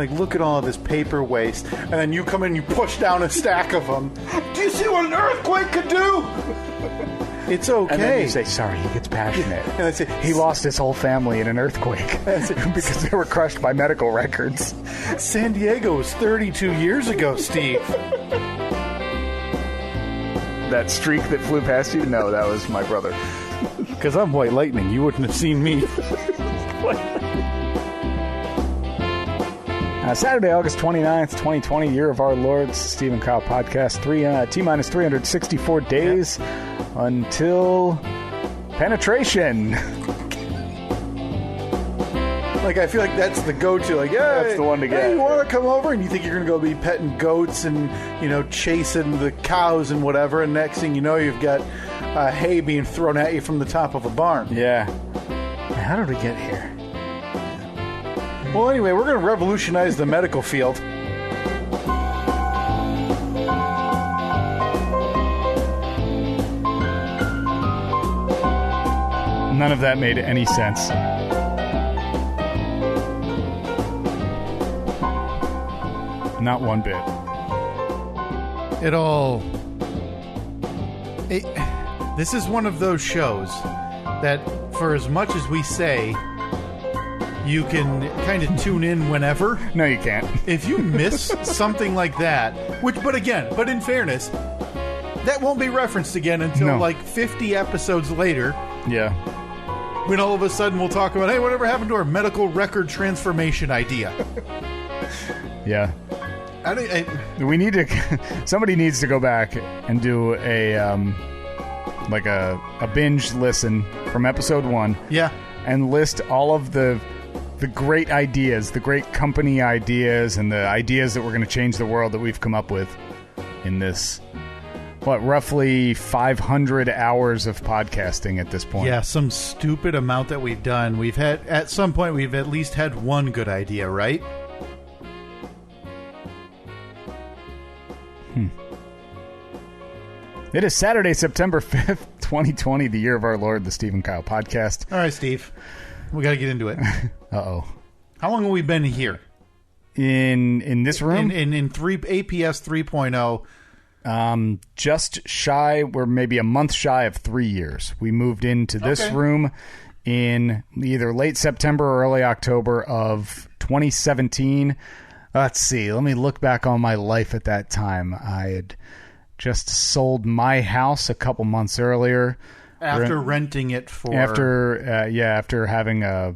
Like, look at all this paper waste. And then you come in and you push down a stack of them. Do you see what an earthquake could do? It's okay. And then you say, sorry, he gets passionate. And I say, he lost his whole family in an earthquake because they were crushed by medical records. San Diego was 32 years ago, Steve. That streak that flew past you? No, that was my brother. Because I'm White Lightning. You wouldn't have seen me. Saturday, August 29th, 2020, Year of Our Lord, Steve and Kyle podcast. T-minus 364 days until penetration. Like, I feel like that's the go-to. Like, yeah, that's the one to get. Hey, you want to come over? And you think you're going to go be petting goats and, chasing the cows and whatever. And next thing you know, you've got hay being thrown at you from the top of a barn. Yeah. How did we get here? Well, anyway, we're going to revolutionize the medical field. None of that made any sense. Not one bit. This is one of those shows that, for as much as we say, you can kind of tune in whenever. No, you can't. If you miss something like that, but in fairness, that won't be referenced again until like 50 episodes later. Yeah. When all of a sudden we'll talk about, hey, whatever happened to our medical record transformation idea? Yeah. Somebody needs to go back and do a binge listen from episode 1. Yeah. And list all of the great ideas, the great company ideas, and the ideas that we're going to change the world that we've come up with in this, roughly 500 hours of podcasting at this point. Yeah, some stupid amount that we've done. At some point, we've at least had one good idea, right? It is Saturday, September 5th, 2020, the Year of Our Lord, the Steve and Kyle podcast. All right, Steve. We got to get into it. Uh-oh. How long have we been here? In this room? In APS 3.0. Just shy, we're maybe a month shy of 3 years. We moved into this room in either late September or early October of 2017. Let's see. Let me look back on my life at that time. I had just sold my house a couple months earlier. After renting it for... After having a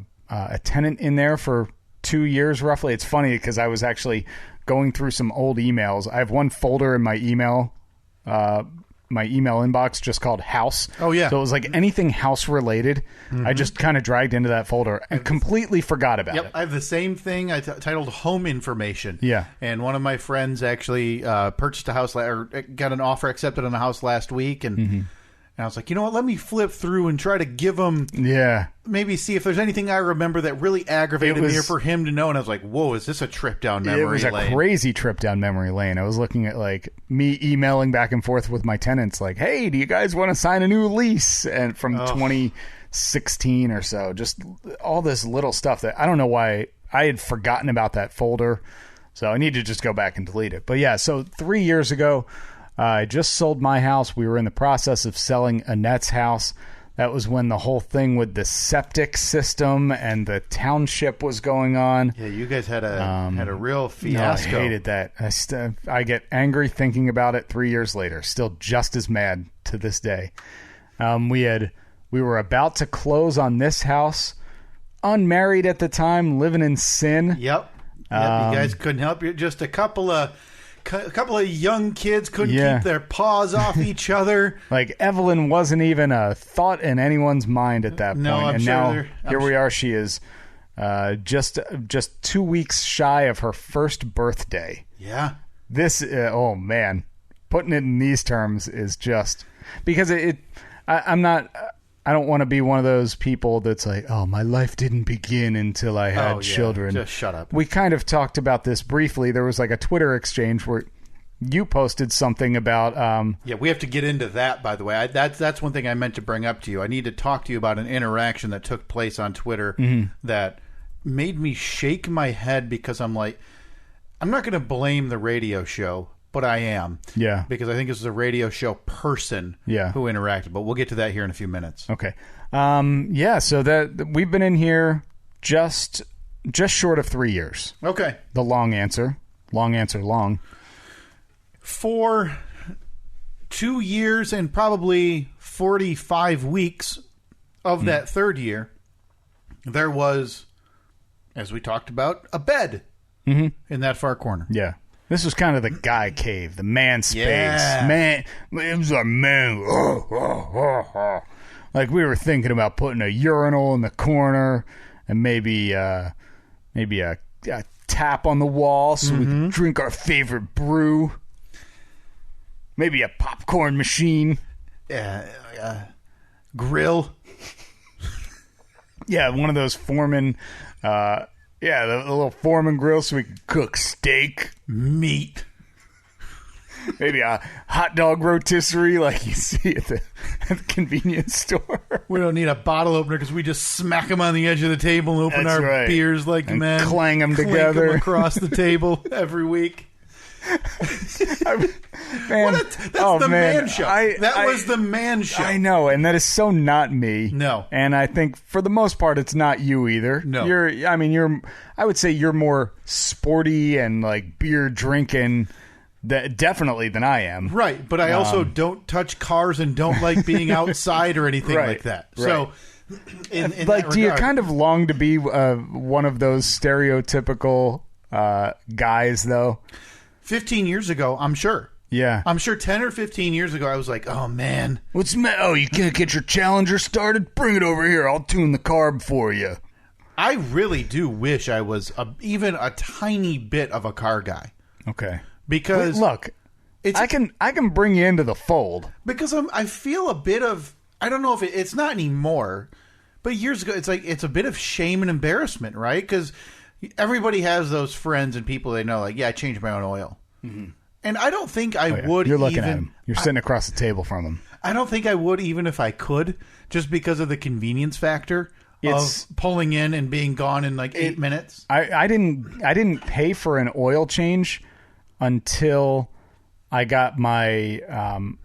tenant in there for 2 years, roughly. It's funny because I was actually going through some old emails. I have one folder in my email inbox just called House. Oh, yeah. So it was like anything house-related. Mm-hmm. I just kind of dragged into that folder and completely forgot about it. I have the same thing I titled Home Information. Yeah. And one of my friends actually purchased a house, or got an offer accepted on a house last week, and I was like, you know what, let me flip through and try to give him... Yeah. Maybe see if there's anything I remember that really aggravated me or for him to know. And I was like, whoa, is this a trip down memory lane? It was a crazy trip down memory lane. I was looking at me emailing back and forth with my tenants like, hey, do you guys want to sign a new lease? And from 2016 or so, just all this little stuff that I don't know why I had forgotten about that folder. So I need to just go back and delete it. But yeah, so 3 years ago, I just sold my house. We were in the process of selling Annette's house. That was when the whole thing with the septic system and the township was going on. Yeah, you guys had a real fiasco. No, I hated that. I get angry thinking about it 3 years later. Still just as mad to this day. We were about to close on this house, unmarried at the time, living in sin. Yep. You guys couldn't help you. Just a couple of young kids couldn't keep their paws off each other. Like, Evelyn wasn't even a thought in anyone's mind at that point. No, I'm and sure. Now here we are. She is just 2 weeks shy of her first birthday. Yeah. This, oh man, putting it in these terms is just because I don't want to be one of those people that's like, oh, my life didn't begin until I had children. Just shut up. We kind of talked about this briefly. There was like a Twitter exchange where you posted something about... Yeah, we have to get into that, by the way. That's one thing I meant to bring up to you. I need to talk to you about an interaction that took place on Twitter that made me shake my head because I'm like... I'm not going to blame the radio show, but I am. Yeah. Because I think this is a radio show person who interacted. But we'll get to that here in a few minutes. Okay. So that we've been in here just short of 3 years. Okay. The long answer. Long answer long. For 2 years and probably 45 weeks of that third year, there was, as we talked about, a bed in that far corner. Yeah. This was kind of the guy cave, the man space. Yeah. Man, it was a man. Like we were thinking about putting a urinal in the corner and maybe a tap on the wall so we could drink our favorite brew. Maybe a popcorn machine. Grill. Yeah, one of those Foreman, the little Foreman grill so we could cook steak. Meat. Maybe a hot dog rotisserie like you see at the convenience store. We don't need a bottle opener because we just smack them on the edge of the table and open our beers like and men. Clang them together. Them across the table every week. Man, that's the man show. That was the man show. I know, and that is so not me. No. And I think for the most part it's not you either. No. I would say you're more sporty and like beer drinking definitely than I am. Right, but I also don't touch cars and don't like being outside or anything like that. Right. So in like that do you regard, kind of long to be one of those stereotypical guys though? 15 years ago, I'm sure. Yeah. I'm sure 10 or 15 years ago, I was like, oh, man. You can't get your Challenger started? Bring it over here. I'll tune the carb for you. I really do wish I was even a tiny bit of a car guy. Okay. Because... Look, I can bring you into the fold. Because I feel a bit of... I don't know if it's not anymore, but years ago, it's a bit of shame and embarrassment, right? Because... everybody has those friends and people they know, like, I changed my own oil. Mm-hmm. And I don't think I would. You're looking at him. You're sitting across the table from him. I don't think I would even if I could, just because of the convenience factor of pulling in and being gone in like 8 minutes. I didn't pay for an oil change until I got my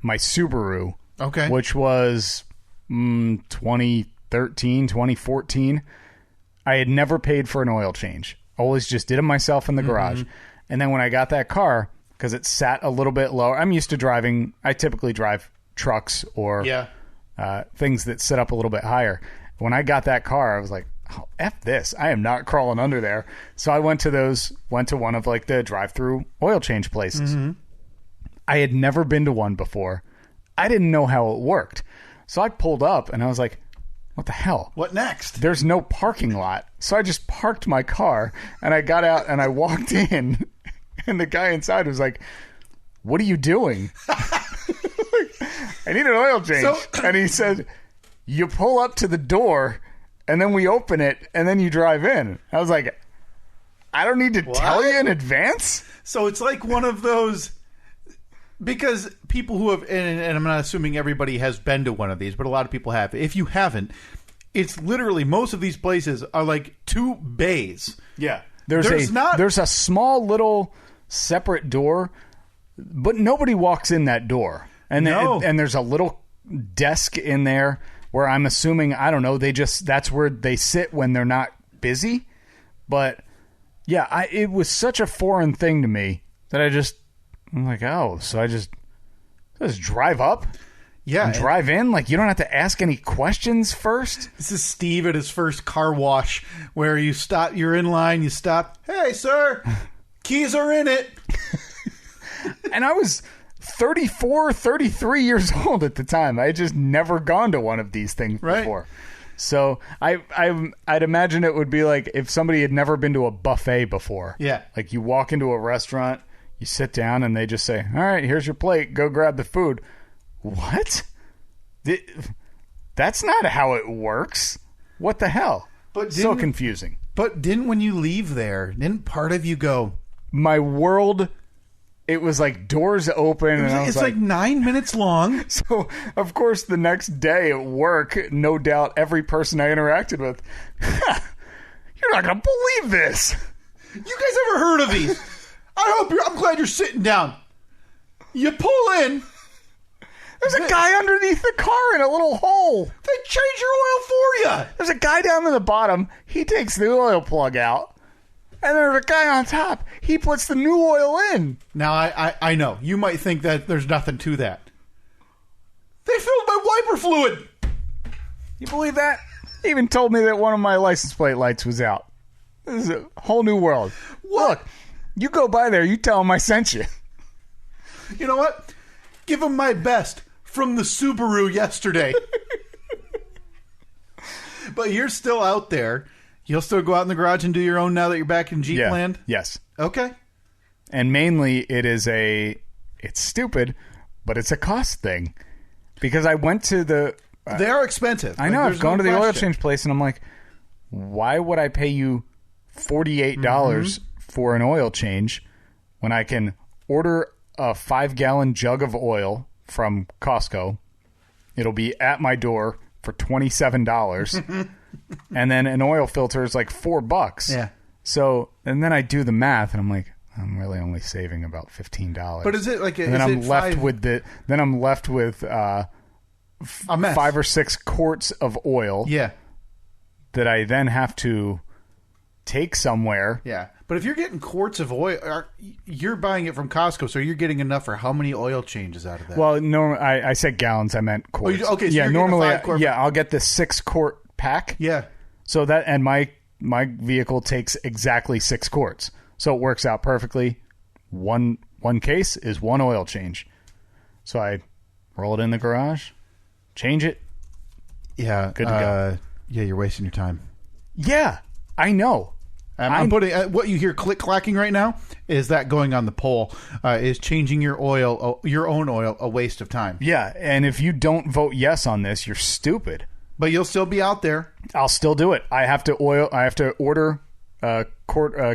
my Subaru. Okay. Which was 2013, 2014. I had never paid for an oil change. Always just did it myself in the garage. And then when I got that car, because it sat a little bit lower, I'm used to driving. I typically drive trucks or things that sit up a little bit higher. When I got that car, I was like, oh, F this. I am not crawling under there. So I went to one of like the drive-through oil change places. Mm-hmm. I had never been to one before. I didn't know how it worked. So I pulled up and I was like, what the hell? What next? There's no parking lot. So I just parked my car and I got out and I walked in and the guy inside was like, what are you doing? I need an oil change. And he said, you pull up to the door and then we open it and then you drive in. I was like, I don't need to tell you in advance? So it's like one of those... Because people who have, and I'm not assuming everybody has been to one of these, but a lot of people have. If you haven't, it's literally, most of these places are like 2 bays. Yeah. There's a small little separate door, but nobody walks in that door. And there's a little desk in there where I'm assuming, I don't know, that's where they sit when they're not busy. But yeah, it was such a foreign thing to me that I'm like, oh, so I just drive up? Yeah. And drive in? Like, you don't have to ask any questions first? This is Steve at his first car wash where you stop, you're in line, you stop. Hey, sir, keys are in it. And I was 34, 33 years old at the time. I had just never gone to one of these things before. So I'd imagine it would be like if somebody had never been to a buffet before. Yeah. Like you walk into a restaurant, you sit down, and they just say, all right, here's your plate. Go grab the food. What? That's not how it works. What the hell? So confusing. But when you leave there, didn't part of you go... My world... It was like doors open. It's like 9 minutes long. So, of course, the next day at work, no doubt every person I interacted with, you're not going to believe this. You guys ever heard of these? I'm glad you're sitting down. You pull in. There's a guy underneath the car in a little hole. They change your oil for you. There's a guy down in the bottom. He takes the oil plug out. And there's a guy on top. He puts the new oil in. Now, I know. You might think that there's nothing to that. They filled my wiper fluid. You believe that? He even told me that one of my license plate lights was out. This is a whole new world. What? Look, you go by there. You tell him I sent you. You know what? Give him my best from the Subaru yesterday. But you're still out there. You'll still go out in the garage and do your own now that you're back in Jeep land? Yes. Okay. And mainly it's stupid, but it's a cost thing. Because I went to the... they are expensive. I know. I've gone to the oil change place and I'm like, why would I pay you $48 for an oil change when I can order a 5-gallon jug of oil from Costco? It'll be at my door for $27. And then an oil filter is like $4. Yeah. So, and then I do the math and I'm like, I'm really only saving about $15. But is it like and then I'm left with a mess. 5 or 6 quarts of oil. Yeah. That I then have to take somewhere. Yeah. But if you're getting quarts of oil, you're buying it from Costco, so you're getting enough for how many oil changes out of that? Well, no, I said gallons. I meant quarts. Okay, so yeah, you're normally, I'll get the 6-quart pack. Yeah. So that, and my vehicle takes exactly 6 quarts, so it works out perfectly. One case is 1 oil change, so I roll it in the garage, change it. Yeah. Good to go. Yeah, you're wasting your time. Yeah, I know. I'm putting what you hear click-clacking right now is that going on the pole is changing your oil, your own oil, a waste of time. Yeah, and if you don't vote yes on this, you're stupid. But you'll still be out there. I'll still do it. I have to order a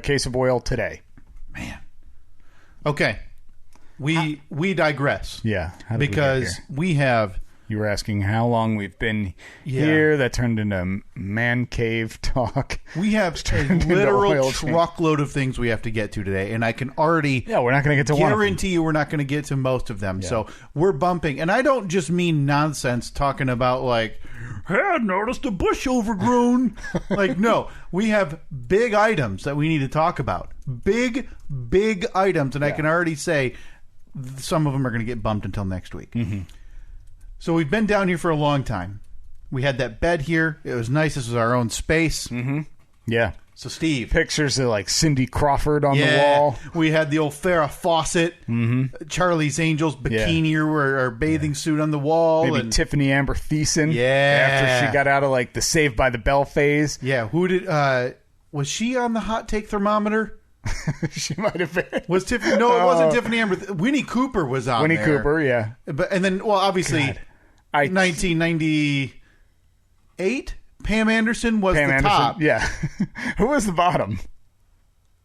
case of oil today. Man. Okay. We digress. Yeah. Because we have... You were asking how long we've been here. That turned into man cave talk. We have a literal truckload of things we have to get to today, and I can already we're not going to get to guarantee you we're not going to get to most of them. Yeah. So we're bumping, and I don't just mean nonsense talking about like, hey, I noticed a bush overgrown. Like, no, we have big items that we need to talk about. Big items, and I can already say some of them are going to get bumped until next week. Mm-hmm. So we've been down here for a long time. We had that bed here. It was nice. This was our own space. Mm-hmm. Yeah. So, Steve. Pictures of, like, Cindy Crawford on the wall. We had the old Farrah Fawcett, Charlie's Angels bikini or bathing suit on the wall. Maybe Tiffany Amber Thiessen. Yeah. After she got out of, like, the Saved by the Bell phase. Yeah. Who did... was she on the hot take thermometer? She might have been. Was Tiffany? No, it wasn't Tiffany Amber. Winnie Cooper was on Winnie there. Cooper, yeah. And then, well, obviously, 1998, Pam Anderson was the top. Yeah. Who was the bottom?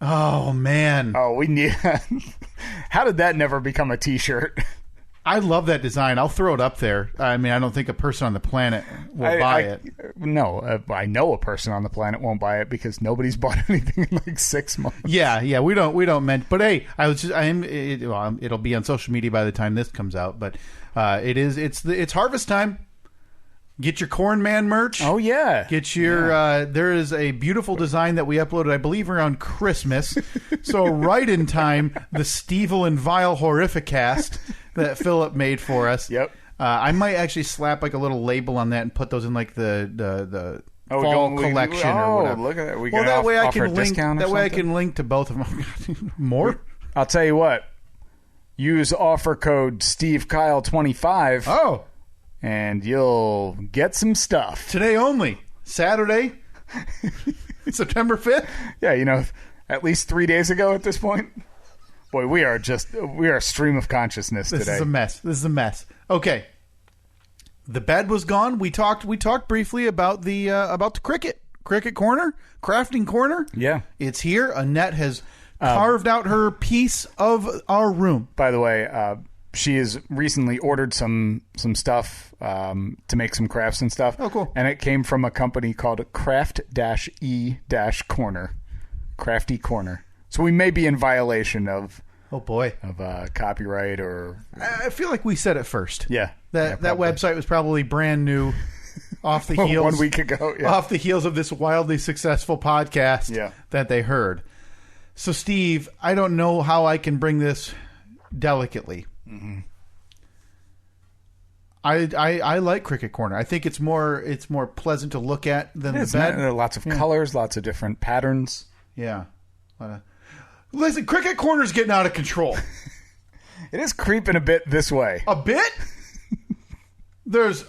Oh, man. Oh, we need... How did that never become a T-shirt? I love that design. I'll throw it up there. I mean, I don't think a person on the planet will buy it. No, I know a person on the planet won't buy it because nobody's bought anything in like 6 months. Yeah, we don't but hey, it'll be on social media by the time this comes out, but it's harvest time. Get your Corn Man merch. Oh, yeah. Get your... there is a beautiful design that we uploaded, I believe, around Christmas. So right in time, the Stevel and Vile Horrificast that Philip made for us. Yep. I might actually slap like a little label on that and put those in like the fall collection or whatever. Look at that. That way I can link. That way I can link to both of them. More? I'll tell you what. Use offer code SteveKyle25. Oh. And you'll get some stuff. Today only. Saturday, September 5th. Yeah, at least 3 days ago at this point. Boy, we are a stream of consciousness today. This is a mess. Okay. The bed was gone. We talked briefly about the cricket corner, crafting corner. Yeah. It's here. Annette has carved out her piece of our room. By the way, she has recently ordered some stuff to make some crafts and stuff. Oh, cool. And it came from a company called Craft-E-Corner. Crafty Corner. So we may be in violation of Oh boy, of copyright or... I feel like we said it first. Yeah. That website was probably brand new, off the heels 1 week ago. Yeah. off the heels of this wildly successful podcast that they heard. So, Steve, I don't know how I can bring this delicately. Mm-hmm. I like Cricket Corner. I think it's more pleasant to look at than the bed. There are lots of colors, lots of different patterns. Yeah. Listen, Cricket Corner's getting out of control. It is creeping a bit this way. A bit?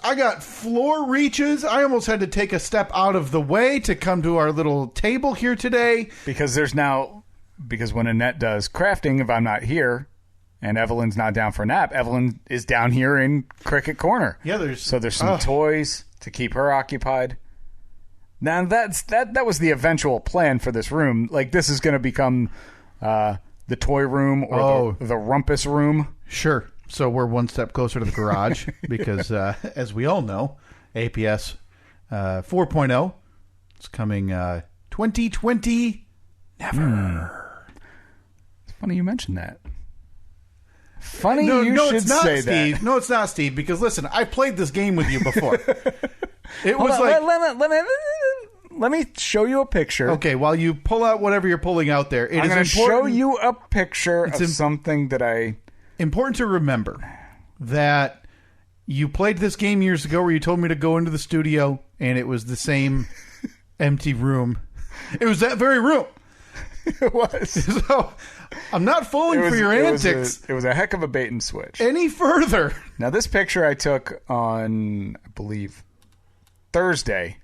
I got floor reaches. I almost had to take a step out of the way to come to our little table here today. Because when Annette does crafting, if I'm not here and Evelyn's not down for a nap, Evelyn is down here in Cricket Corner. Yeah, there's some toys to keep her occupied. Now that was the eventual plan for this room. Like, this is going to become the toy room or the rumpus room. Sure. So we're one step closer to the garage because, as we all know, APS 4.0 is coming 2020. Never. It's funny you mentioned that. Funny no, should it's not, say Steve. that. No, it's not, Steve, because, listen, I played this game with you before. It Hold was on, like... Let me show you a picture. Okay, while you pull out whatever you're pulling out there, I'm going to show you a picture of something that I... Important to remember that you played this game years ago where you told me to go into the studio and it was the same empty room. It was that very room. It was. So I'm not falling for your antics. It was a heck of a bait and switch. Any further. Now, this picture I took on, I believe, Thursday.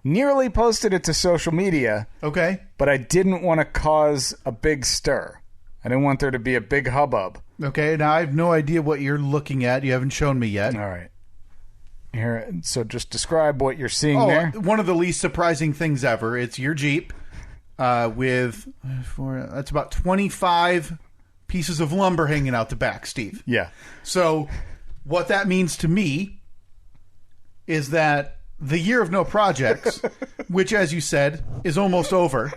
Nearly posted it to social media. Okay. But I didn't want to cause a big stir. I didn't want there to be a big hubbub. Okay, now I have no idea what you're looking at. You haven't shown me yet. All right. Here, so just describe what you're seeing there. One of the least surprising things ever. It's your Jeep with that's about 25 pieces of lumber hanging out the back, Steve. Yeah. So what that means to me is that the year of no projects, which, as you said, is almost over.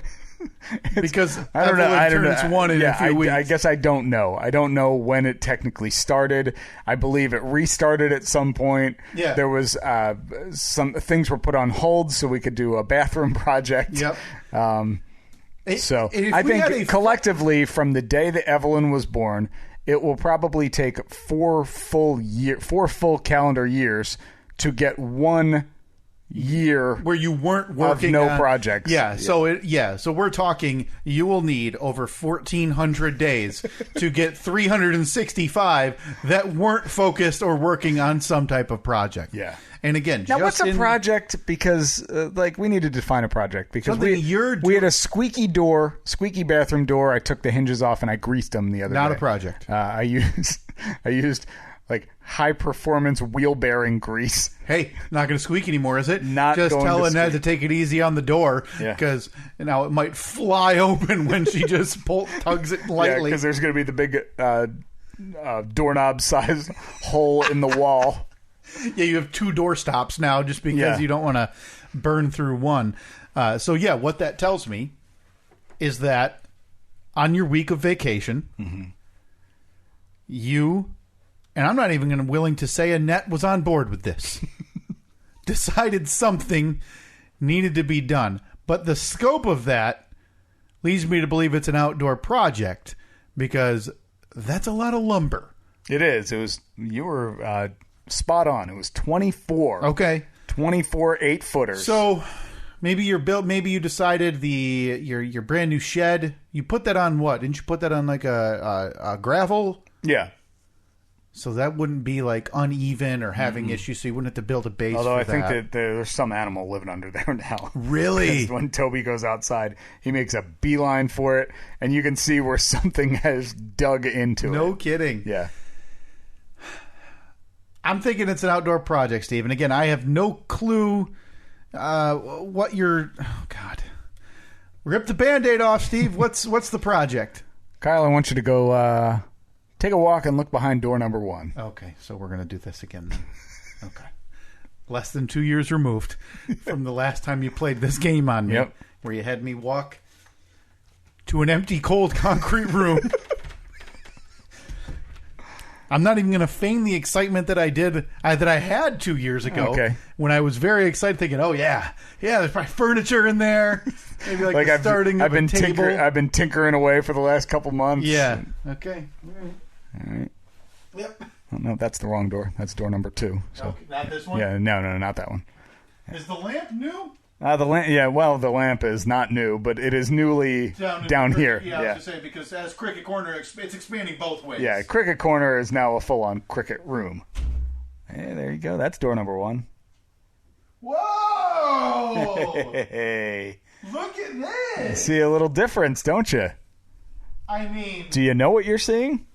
Because I don't know. Turns one in a few weeks. I guess I don't know. I don't know when it technically started. I believe it restarted at some point. Yeah. There was some things were put on hold so we could do a bathroom project. Yep. So I think collectively, from the day that Evelyn was born, it will probably take 4 full calendar years to get 1 year where you weren't working on projects. Yeah, so we're talking you will need over 1,400 days to get 365 that weren't focused or working on some type of project. Yeah. And again, now what's a project? Because we need to define a project because we had a squeaky bathroom door. I took the hinges off and I greased them the other day. Not a project. I used like high performance wheel bearing grease. Hey, not going to squeak anymore, is it? Not just going tell to Annette to take it easy on the door because now it might fly open when she just tugs it lightly. Yeah, because there's going to be the big doorknob size hole in the wall. Yeah, you have 2 door stops now just because you don't want to burn through one. So what that tells me is that on your week of vacation, you. And I'm not even willing to say Annette was on board with this. Decided something needed to be done. But the scope of that leads me to believe it's an outdoor project because that's a lot of lumber. It is. You were spot on. It was 24. Okay. 24 8-footers. So maybe you decided your brand new shed, you put that on what? Didn't you put that on like a gravel? Yeah. So that wouldn't be like uneven or having issues, so you wouldn't have to build a base. Although for I think that there's some animal living under there now. Really? When Toby goes outside, he makes a beeline for it, and you can see where something has dug into it. No kidding. Yeah. I'm thinking it's an outdoor project, Steve. And again, I have no clue what you're... Oh, God. Rip the Band-Aid off, Steve. What's the project? Kyle, I want you to go... take a walk and look behind door number 1. Okay, so we're going to do this again then. Okay. Less than 2 years removed from the last time you played this game on me. Yep. Where you had me walk to an empty, cold concrete room. I'm not even going to feign the excitement that I had 2 years ago. Okay. When I was very excited, thinking, "Oh yeah, there's probably furniture in there." Maybe like the I've been table. I've been tinkering away for the last couple months. Yeah. Okay. All right. Yep. Oh, no, that's the wrong door. That's door number 2. So. Okay, not this one. Yeah, no, not that one. Is the lamp new? The lamp. Yeah, well, the lamp is not new, but it is newly down here. Yeah, I was just saying, because as Cricket Corner, it's expanding both ways. Yeah, Cricket Corner is now a full-on cricket room. Hey, there you go. That's door number 1. Whoa! Hey, Look at this. you see a little difference, don't you? I mean, Do you know what you're seeing?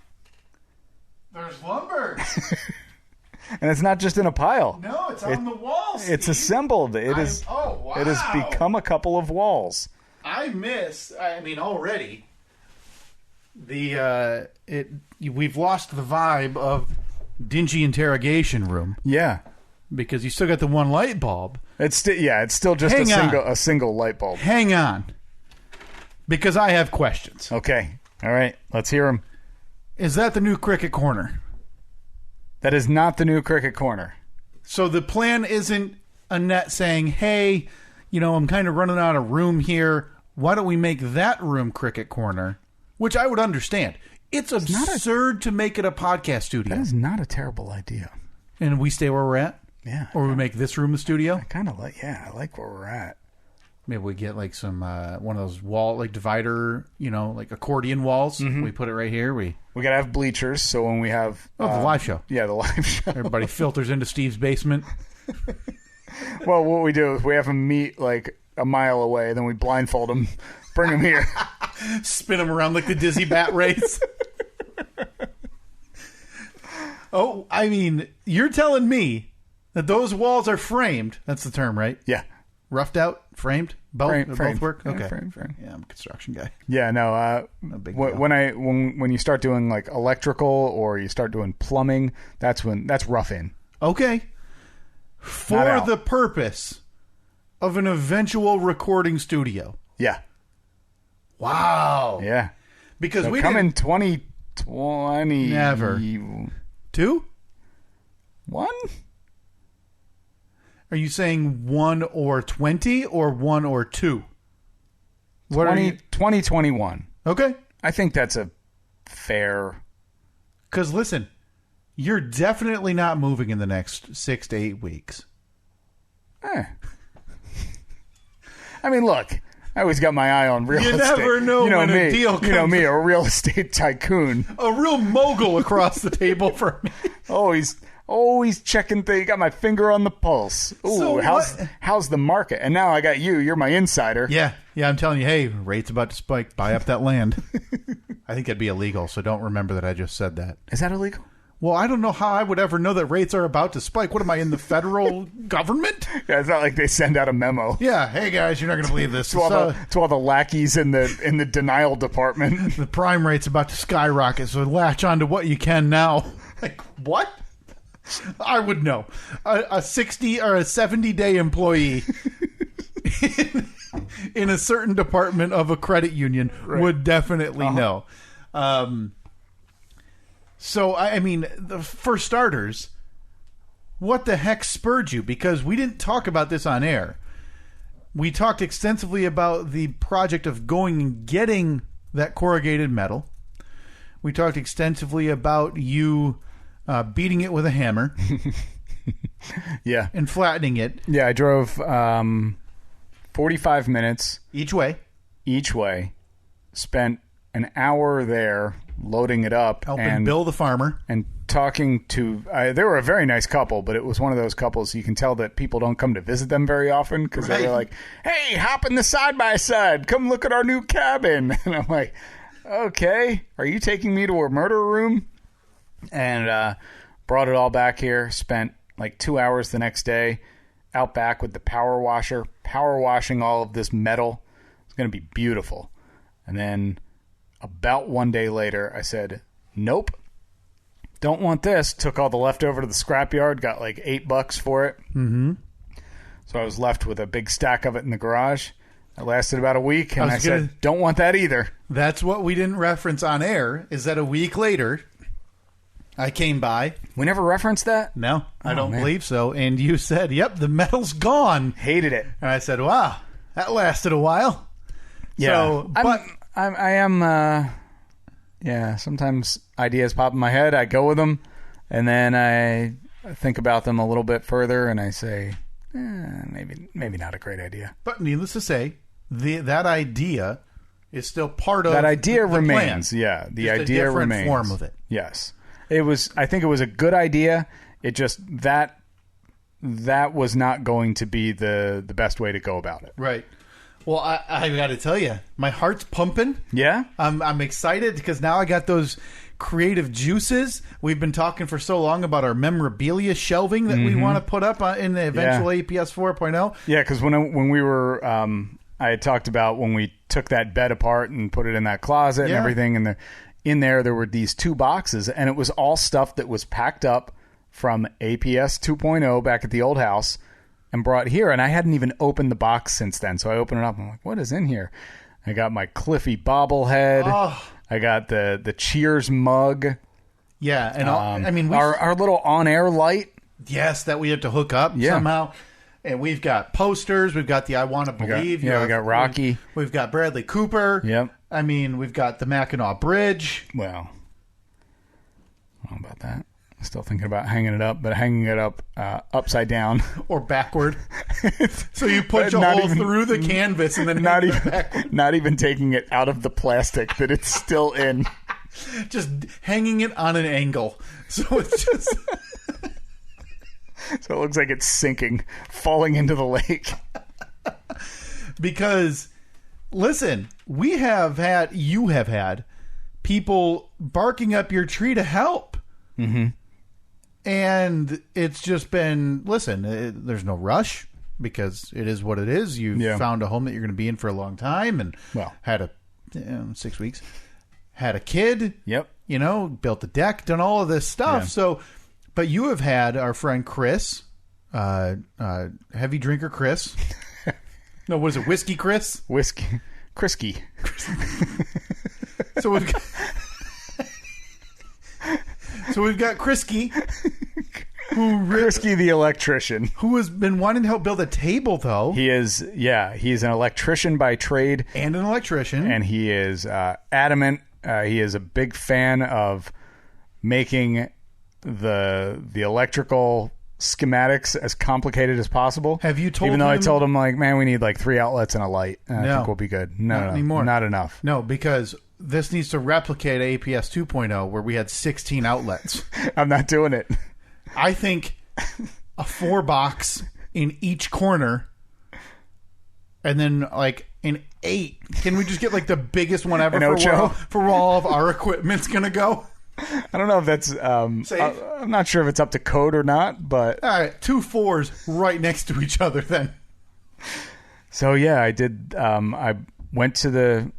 there's lumber. And it's not just in a pile. No, it's on the walls. It's assembled. It is. Oh wow! It has become a couple of walls. Already. We've lost the vibe of dingy interrogation room Yeah, because you still got the one light bulb. it's still just a single light bulb. Hang on, because I have questions. Okay, all right, let's hear them. Is that the new Cricket Corner? That is not the new Cricket Corner. So the plan isn't Annette saying, "Hey, I'm kind of running out of room here. Why don't we make that room Cricket Corner?" Which I would understand. It's absurd to make it a podcast studio. That is not a terrible idea. And we stay where we're at? Yeah. Or we make this room a studio? I kind of like. Yeah, I like where we're at. Maybe we get like some one of those wall divider, like accordion walls. Mm-hmm. We put it right here. We gotta have bleachers, so when we have the live show. Yeah, the live show. Everybody filters into Steve's basement. Well, what we do is we have them meet like a mile away, then we blindfold them, bring them here, spin them around like the Dizzy Bat race. Oh, I mean, you're telling me that those walls are framed. That's the term, right? Yeah. Roughed out, framed, both work. Yeah, Okay, frame. Yeah, I'm a construction guy. Yeah, no. When you start doing like electrical or you start doing plumbing, that's rough in. Okay, for the purpose of an eventual recording studio. Yeah. Wow. Yeah. Because we come didn't... in 2020. Never. 2? 1? Are you saying 1 or 20 or 1 or 2? 2021. Okay. I think that's a fair... Because listen, you're definitely not moving in the next 6 to 8 weeks. I mean, look, I always got my eye on real estate. You never know when a deal comes. You know me, a real estate tycoon. A real mogul across the table from me. Always checking things. Got my finger on the pulse. Ooh, so how's the market? And now I got you. You're my insider. Yeah, I'm telling you, hey, rate's about to spike. Buy up that land. I think that'd be illegal, so don't remember that I just said that. Is that illegal? Well, I don't know how I would ever know that rates are about to spike. What am I, in the federal government? Yeah, it's not like they send out a memo. Yeah, hey guys, you're not going to believe this. To all the lackeys in the denial department. The prime rate's about to skyrocket, so latch on to what you can now. Like, what? I would know. A 60 or a 70-day employee in a certain department of a credit union would definitely know. So, I mean, for starters, what the heck spurred you? Because we didn't talk about this on air. We talked extensively about the project of going and getting that corrugated metal. We talked extensively about you beating it with a hammer. Yeah. And flattening it. Yeah, I drove 45 minutes. Each way. Spent an hour there loading it up. Helping Bill the farmer. And talking to... they were a very nice couple, but it was one of those couples you can tell that people don't come to visit them very often because they were like, hey, hop in the side-by-side. Come look at our new cabin. And I'm like, okay, are you taking me to a murder room? And brought it all back here. Spent like 2 hours the next day out back with the power washing all of this metal. It's going to be beautiful. And then about 1 day later, I said, nope, don't want this. Took all the leftover to the scrapyard, got like $8 for it. Mm-hmm. So I was left with a big stack of it in the garage. It lasted about a week, and I said, don't want that either. That's what we didn't reference on air, is that a week later, I came by. We never referenced that? No, I don't believe so. And you said, yep, the metal's gone. Hated it. And I said, wow, that lasted a while. Yeah. So, but I am, sometimes ideas pop in my head. I go with them, and then I think about them a little bit further, and I say, maybe not a great idea. But needless to say, that idea is still part of that idea the remains. plan. Yeah, the just idea a different remains. Form of it. Yes, it was. I think it was a good idea. It just that was not going to be the best way to go about it. Right. Well, I got to tell you, my heart's pumping. Yeah, I'm excited because now I got those creative juices. We've been talking for so long about our memorabilia shelving that we want to put up in the eventual APS 4.0. Yeah, because when we were, I had talked about when we took that bed apart and put it in that closet and everything, and in there were these 2 boxes, and it was all stuff that was packed up from APS 2.0 back at the old house and brought here, and I hadn't even opened the box since then. So I opened it up, and I'm like, what is in here? I got my Cliffy bobblehead. Oh. I got the Cheers mug. Yeah, and our little on-air light. Yes, that we have to hook up somehow. And we've got posters. We've got the I Want to Believe. We got Rocky. We've got Bradley Cooper. Yep. I mean, we've got the Mackinac Bridge. Well, I don't know about that. I'm still thinking about hanging it up, but hanging it up upside down. Or backward. So you punch a hole through the canvas and then not even taking it out of the plastic that it's still in. Just hanging it on an angle. So it's just... So it looks like it's sinking, falling into the lake. Because, listen, you have had people barking up your tree to help. Mm-hmm. And it's just been, listen, there's no rush because it is what it is. You've found a home that you're going to be in for a long time and had 6 weeks, had a kid. Yep. Built the deck, done all of this stuff. Yeah. So, but you have had our friend Chris, heavy drinker Chris. No, what is it? Whiskey Chris? Krisky. So we've got Krisky, Krisky the electrician, who has been wanting to help build a table. Though he is, he's an electrician by trade and an electrician, and he is adamant. He is a big fan of making the electrical schematics as complicated as possible. Have you told Even though him? I told him, like, man, we need like 3 outlets and a light. I think we'll be good. Not anymore. Not enough. No, because this needs to replicate APS 2.0 where we had 16 outlets. I'm not doing it. I think a 4-box in each corner and then like an 8. Can we just get like the biggest one ever for where all of our equipment's going to go? I don't know if that's I'm not sure if it's up to code or not, but all right, 2 4s right next to each other then. So yeah, I did I went to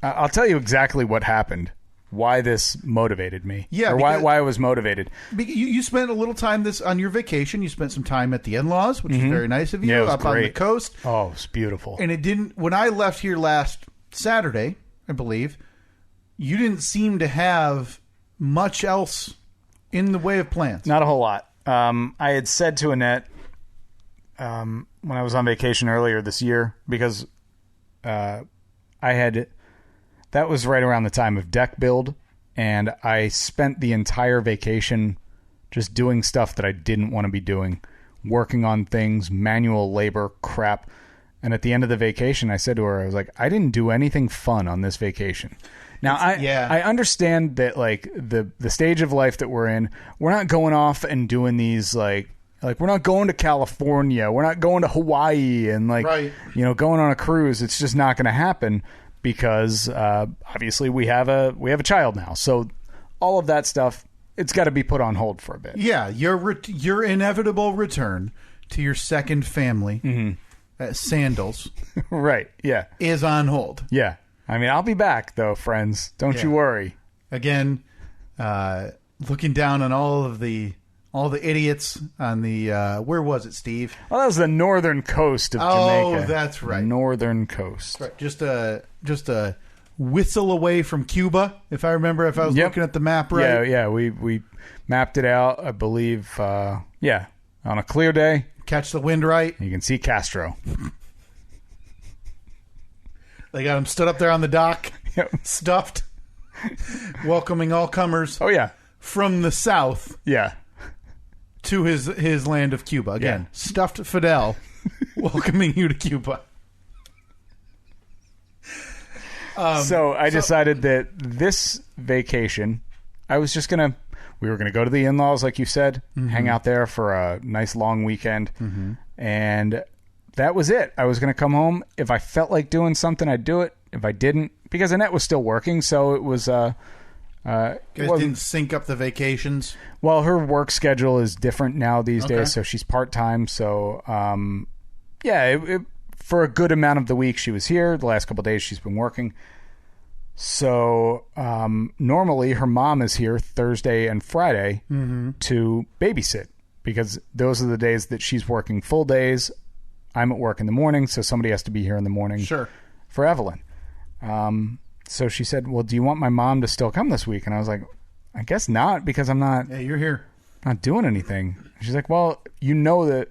I'll tell you exactly what happened, why this motivated me. Yeah, or why I was motivated. You spent a little time on your vacation. You spent some time at the in-laws, which is very nice of you, it was up great. on the coast. Oh, it's beautiful. And it didn't when I left here last Saturday, I believe, you didn't seem to have much else in the way of plans. Not a whole lot. I had said to Annette when I was on vacation earlier this year, because that was right around the time of deck build, and I spent the entire vacation just doing stuff that I didn't want to be doing, working on things, manual labor crap. And at the end of the vacation, I said to her, I was like, I didn't do anything fun on this vacation. Now, I understand that, like, the stage of life that we're in, we're not going off and doing these, like we're not going to California. We're not going to Hawaii and, like, going on a cruise. It's just not going to happen because, obviously, we have a child now. So all of that stuff, it's got to be put on hold for a bit. Yeah, your inevitable return to your second family, Sandals, right? Yeah, is on hold. Yeah. I mean, I'll be back, though, friends. Don't you worry. Again, looking down on all all the idiots on the where was it, Steve? Well, that was the northern coast of Jamaica. Oh, that's right. The northern coast. Right. Just a whistle away from Cuba, if I remember. If I was looking at the map right. Yeah. We mapped it out. I believe. On a clear day, Catch the wind right. you can see Castro. They got him stood up there on the dock, stuffed, welcoming all comers. Oh yeah, from the south. Yeah. To his land of Cuba. Again, stuffed Fidel welcoming you to Cuba. So I decided that this vacation, we were going to go to the in-laws, like you said, hang out there for a nice long weekend. And that was it. I was going to come home. If I felt like doing something, I'd do it. If I didn't, because Annette was still working, so it was... you guys didn't sync up the vacations? Well, her work schedule is different now these days, so she's part-time. So, for a good amount of the week she was here. The last couple of days she's been working. So, normally her mom is here Thursday and Friday to babysit, because those are the days that she's working full days. I'm at work in the morning, so somebody has to be here in the morning for Evelyn. So she said, well, do you want my mom to still come this week? And I was like, I guess not, because I'm not... Yeah, you're here. Not doing anything. She's like, well, you know that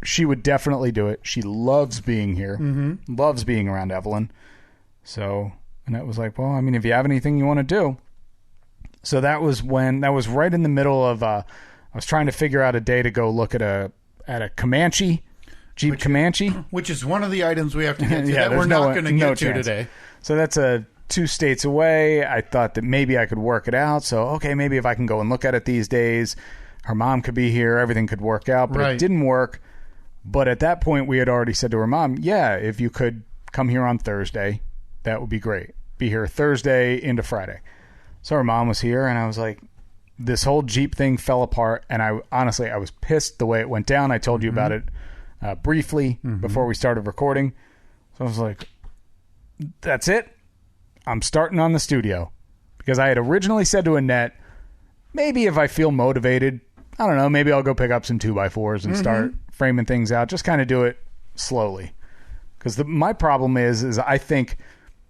she would definitely do it. She loves being here. Loves being around Evelyn. So, and it was like, well, I mean, if you have anything you want to do. So that was right in the middle of, I was trying to figure out a day to go look at a Comanche, Jeep Comanche. Which is one of the items we have to get to that we're not going to get to today. So that's 2 states away. I thought that maybe I could work it out. So, okay, maybe if I can go and look at it these days, her mom could be here, everything could work out. But it didn't work. But at that point, we had already said to her mom, yeah, if you could come here on Thursday, that would be great. Be here Thursday into Friday. So her mom was here, and I was like, this whole Jeep thing fell apart. And I was pissed the way it went down. I told you about it briefly before we started recording. So I was like, that's it. I'm starting on the studio, because I had originally said to Annette, maybe if I feel motivated, I don't know, maybe I'll go pick up some 2x4s and start framing things out. Just kind of do it slowly. Because my problem is I think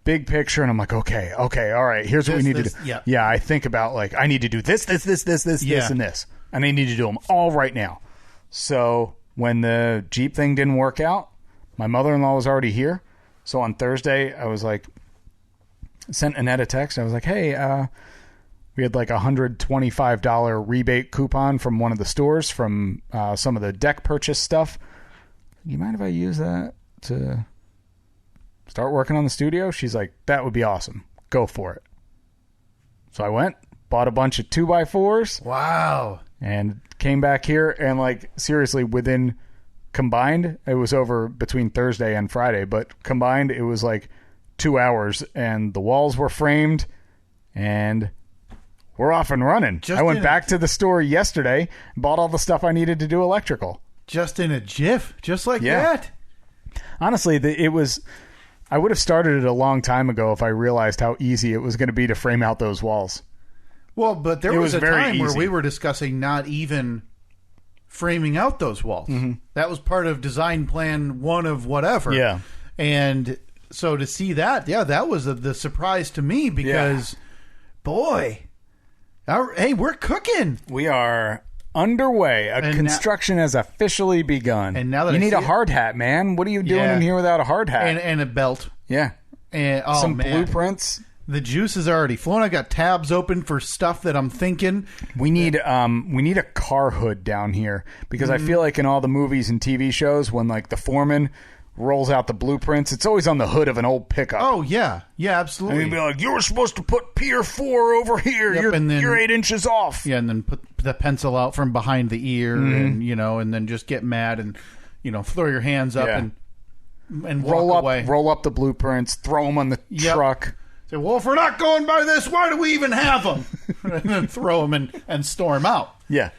big picture, and I'm like, okay, all right, here's what we need to do. Yeah, I think about, like, I need to do this, and this. And I need to do them all right now. So when the Jeep thing didn't work out, my mother-in-law was already here. So on Thursday, I was like, sent Annette a text. I was like, hey, we had like $125 rebate coupon from one of the stores from some of the deck purchase stuff. Do you mind if I use that to start working on the studio? She's like, that would be awesome. Go for it. So I went, bought a bunch of 2x4s. Wow. And came back here, and like, seriously, combined, it was over between Thursday and Friday, but combined, it was like 2 hours, and the walls were framed, and we're off and running. I went back to the store yesterday, bought all the stuff I needed to do electrical. Just in a jiff, just like that. Honestly, I would have started it a long time ago if I realized how easy it was going to be to frame out those walls. Well, but there was a time where we were discussing not even framing out those walls. That was part of design plan 1 of whatever. Yeah. And so to see that, that was the surprise to me, because, boy, hey, we're cooking. We are underway. Construction has officially begun. And now that you need a hard hat, man. What are you doing in here without a hard hat? And a belt. Yeah. And some blueprints. The juice is already flowing. I got tabs open for stuff that I'm thinking. We need a car hood down here, because I feel like in all the movies and TV shows, when like the foreman rolls out the blueprints, it's always on the hood of an old pickup. Oh yeah, absolutely. And he'd be like, "You were supposed to put Pier 4 over here. You're 8 inches off." Yeah, and then put the pencil out from behind the ear, and and then just get mad and throw your hands up and walk away. Roll up the blueprints, throw them on the truck. Say, well, if we're not going by this, why do we even have them? And then throw them and storm out. Yeah.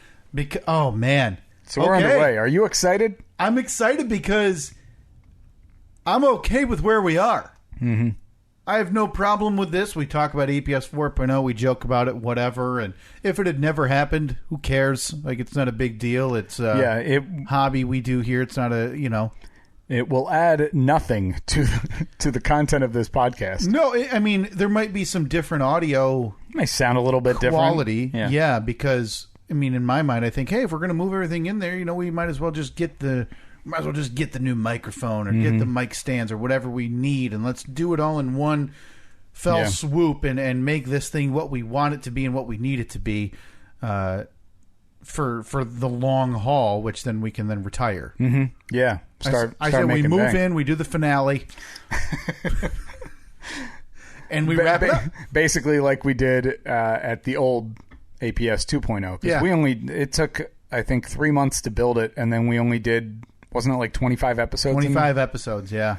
Oh, man. So we're underway. Are you excited? I'm excited because I'm okay with where we are. I have no problem with this. We talk about APS 4.0. We joke about it, whatever. And if it had never happened, who cares? Like, it's not a big deal. It's a hobby we do here. It's not a, It will add nothing to the content of this podcast. No, I mean, there might be some different audio. It may sound a little bit quality. different. Yeah, because, I mean, in my mind, I think, hey, if we're going to move everything in there, we might as well just get the new microphone or get the mic stands or whatever we need, and let's do it all in one fell swoop and make this thing what we want it to be and what we need it to be for the long haul, which then we can then retire. Mm-hmm. Yeah. I said we move in, we do the finale, and we wrap it up. Basically like we did at the old APS 2.0. Yeah. It took, I think, 3 months to build it, and then we only did... Wasn't it like 25 episodes? 25 episodes, yeah.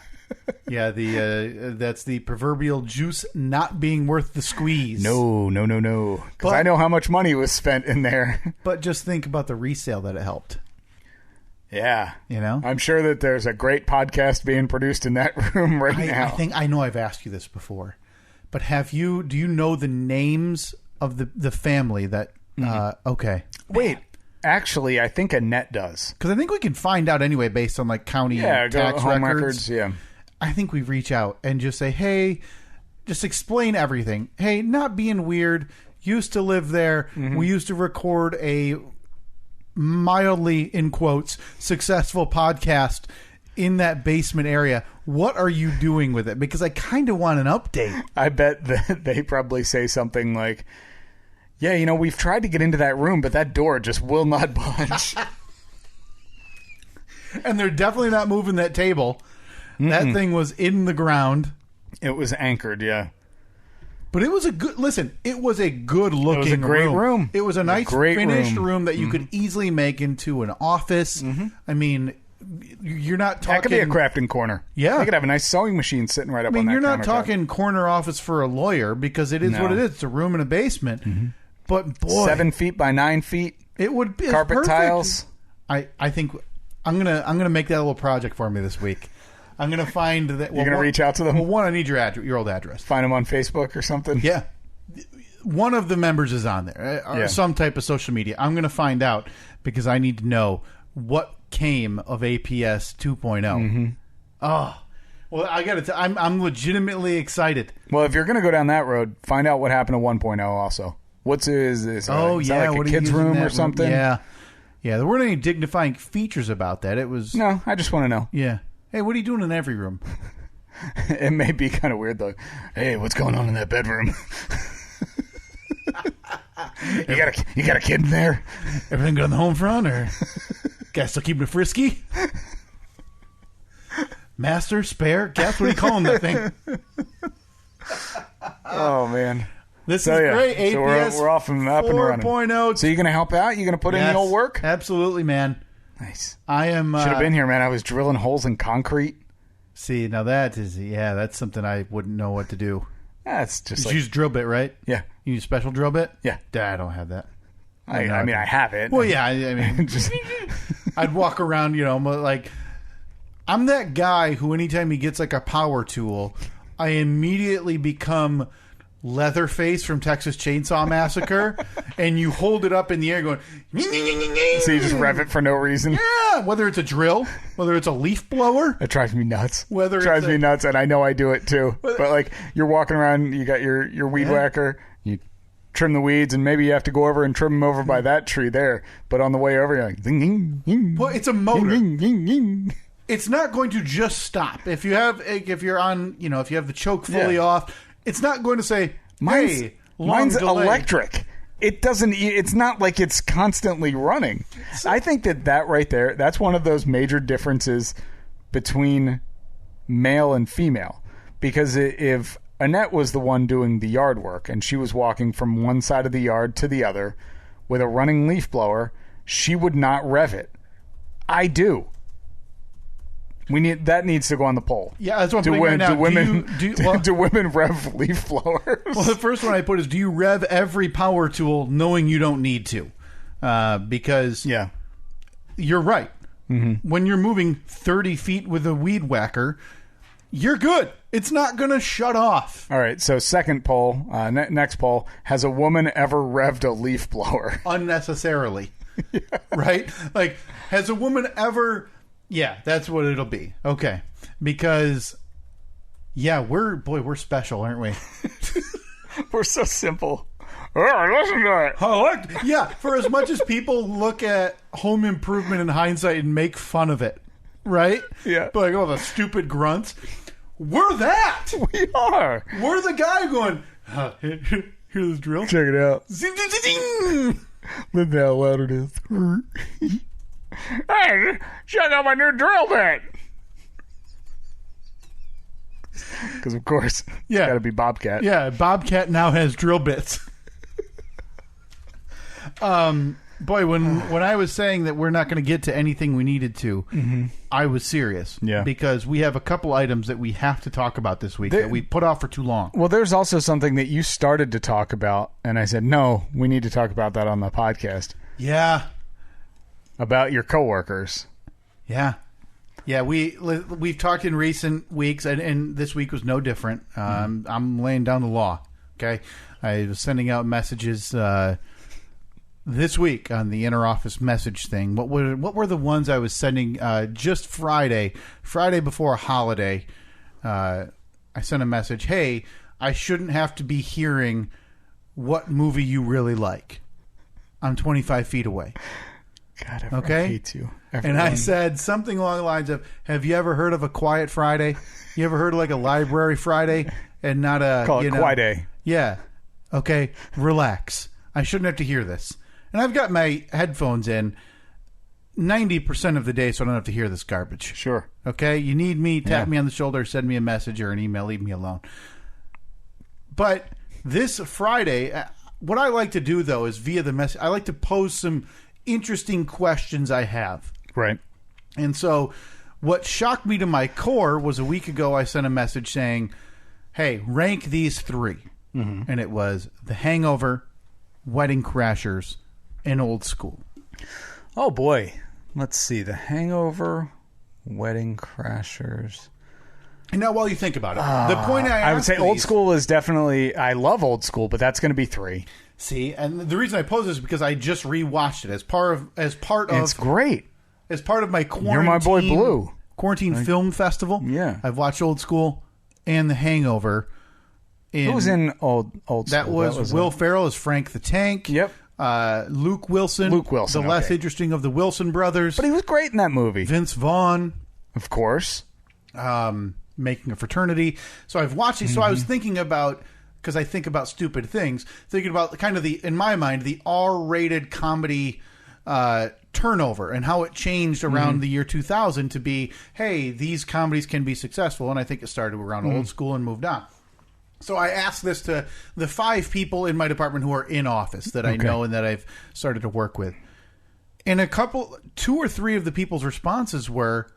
Yeah, that's the proverbial juice not being worth the squeeze. No. Because I know how much money was spent in there. But just think about the resale that it helped. Yeah. I'm sure that there's a great podcast being produced in that room now. I know I've asked you this before, but do you know the names of the family that... okay. Wait. Actually, I think Annette does. Because I think we can find out anyway based on like county tax home records. Yeah. I think we reach out and just say, hey, just explain everything. Hey, not being weird. Used to live there. Mm-hmm. We used to record a mildly, in quotes, successful podcast in that basement area. What are you doing with it? Because I kind of want an update. I bet that they probably say something like... Yeah, we've tried to get into that room, but that door just will not budge. And they're definitely not moving that table. Mm-mm. That thing was in the ground. It was anchored, yeah. But it was a good looking room. It was a great room. It was a nice finished room that you could easily make into an office. Mm-hmm. I mean, you're not talking... That could be a crafting corner. Yeah. They could have a nice sewing machine sitting right up on that countertop. You're not talking corner office for a lawyer because it is what it is. It's a room in a basement. Mm-hmm. But boy, 7 feet by 9 feet. It would be carpet perfect. tiles. I think I'm gonna make that a little project for me this week. I'm gonna find that. You're gonna reach out to them. Well, one, I need your old address. Find them on Facebook or something. Yeah, one of the members is on there or some type of social media. I'm gonna find out because I need to know what came of APS 2.0. Mm-hmm. Oh. Well, I got to. I'm legitimately excited. Well, if you're gonna go down that road, find out what happened to 1.0 also. Is this? Is that like a kid's room or something? Yeah. There weren't any dignifying features about that. It was... No, I just want to know. Yeah. Hey, what are you doing in every room? It may be kind of weird, though. Hey, what's going on in that bedroom? you got a kid in there? Everything good on the home front, or guys still keeping it frisky? Master, spare, guess what are you calling that thing? Oh, man. This is great. APS so we're off and up and running. 4.0. So you going to help out? You going to put in the old work? Absolutely, man. Nice. I am. Should have been here, man. I was drilling holes in concrete. See, now that's something I wouldn't know what to do. That's just you use drill bit, right? Yeah. You use special drill bit? Yeah. I don't have that. I mean, I have it. Well, yeah. I mean, I'd walk around, like, I'm that guy who anytime he gets like a power tool, I immediately become Leatherface from Texas Chainsaw Massacre, and you hold it up in the air going... So you just rev it for no reason? Yeah, whether it's a drill, whether it's a leaf blower. It drives me nuts. Drives me nuts, and I know I do it too. But like, you're walking around, you got your weed whacker, you trim the weeds, and maybe you have to go over and trim them over by that tree there. But on the way over, you're like... Ding, ding, ding, well, it's a motor. Ding, ding, ding. It's not going to just stop. If you have the choke fully off... It's not going to say, hey, mine's delay. Electric. It doesn't. It's not like it's constantly running. I think that right there, that's one of those major differences between male and female. Because if Annette was the one doing the yard work and she was walking from one side of the yard to the other with a running leaf blower, she would not rev it. I do. That needs to go on the poll. Yeah, that's what I'm putting right now. Do women rev leaf blowers? Well, the first one I put is, do you rev every power tool knowing you don't need to? Because you're right. Mm-hmm. When you're moving 30 feet with a weed whacker, you're good. It's not going to shut off. All right, so second poll, next poll, has a woman ever revved a leaf blower? Unnecessarily. Yeah. Right? Like, has a woman ever... Yeah, that's what it'll be. Okay. Because, yeah, we're special, aren't we? We're so simple. Oh, listen to it. Yeah, for as much as people look at Home Improvement in hindsight and make fun of it, right? Yeah. But like, oh, the stupid grunts. We're that. We are. We're the guy going, hear this drill? Check it out. Zing, zing, zing, zing. Look how loud it is. Hey, check out my new drill bit. Because, of course, it's got to be Bobcat. Yeah, Bobcat now has drill bits. Boy, when I was saying that we're not going to get to anything we needed to, I was serious. Yeah. Because we have a couple items that we have to talk about this week that we put off for too long. Well, there's also something that you started to talk about, and I said, no, we need to talk about that on the podcast. Yeah. About your coworkers. Yeah. Yeah, we've talked in recent weeks, and this week was no different. I'm laying down the law, okay? I was sending out messages this week on the inter-office message thing. What were the ones I was sending just Friday before a holiday? I sent a message, hey, I shouldn't have to be hearing what movie you really like. I'm 25 feet away. God, everyone hates you. Everyone. And I said something along the lines of, have you ever heard of a quiet Friday? You ever heard of like a library Friday and not a... Call it Quiet Day. Yeah. Okay, relax. I shouldn't have to hear this. And I've got my headphones in 90% of the day, so I don't have to hear this garbage. Sure. Okay? You need me, tap me on the shoulder, send me a message or an email, leave me alone. But this Friday, what I like to do, though, is via the message, I like to pose some interesting questions I have. Right. And so what shocked me to my core was a week ago I sent a message saying, hey, rank these three. And it was The Hangover, Wedding Crashers, and Old School. Oh, boy. Let's see. The Hangover, Wedding Crashers. And now while you think about it, the point I would say Old School is definitely... I love Old School, but that's going to be 3. See, and the reason I pose this is because I just rewatched it as part of it's great. As part of my quarantine. You're my boy Blue. Quarantine film festival. Yeah. I've watched Old School and The Hangover. Who was in Old School? That was Will Ferrell as Frank the Tank. Yep. Luke Wilson. The less interesting of the Wilson brothers. But he was great in that movie. Vince Vaughn. Of course. Making a Fraternity. So I've watched these. So I was thinking about... because I think about stupid things, thinking about kind of in my mind, the R-rated comedy turnover and how it changed around the year 2000 to be, hey, these comedies can be successful. And I think it started around Old School and moved on. So I asked this to the 5 people in my department who are in office that I know and that I've started to work with. And 2 or 3 of the people's responses were,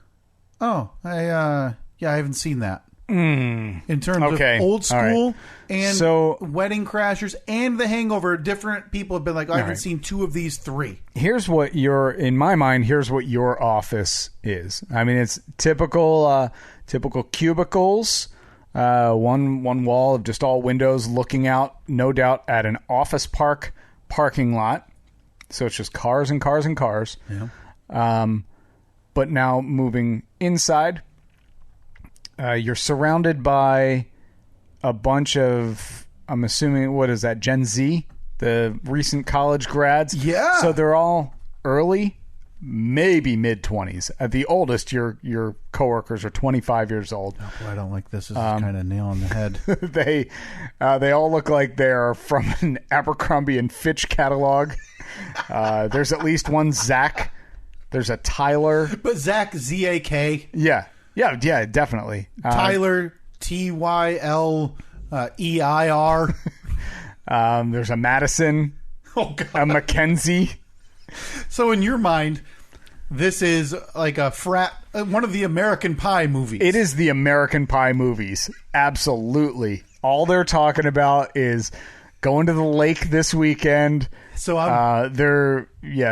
oh, I haven't seen that. In terms of Old School and Wedding Crashers and The Hangover, different people have been like, I haven't seen 2 of these 3. Here's what in my mind, here's what your office is. I mean, it's typical cubicles, one wall of just all windows looking out, no doubt, at an office parking lot. So it's just cars and cars and cars. Yeah. But now moving inside, you're surrounded by a bunch of, I'm assuming, what is that, Gen Z? The recent college grads? Yeah. So they're all early, maybe mid-20s. At the oldest, your coworkers are 25 years old. Oh, boy, I don't like this. This is kind of nail on the head. They all look like they're from an Abercrombie and Fitch catalog. There's at least one Zach. There's a Tyler. But Zach, Z-A-K. Yeah, definitely. Tyler, T-Y-L-E-I-R. There's a Madison. Oh, God. A Mackenzie. So in your mind, this is like a one of the American Pie movies. It is the American Pie movies. Absolutely. All they're talking about is going to the lake this weekend. So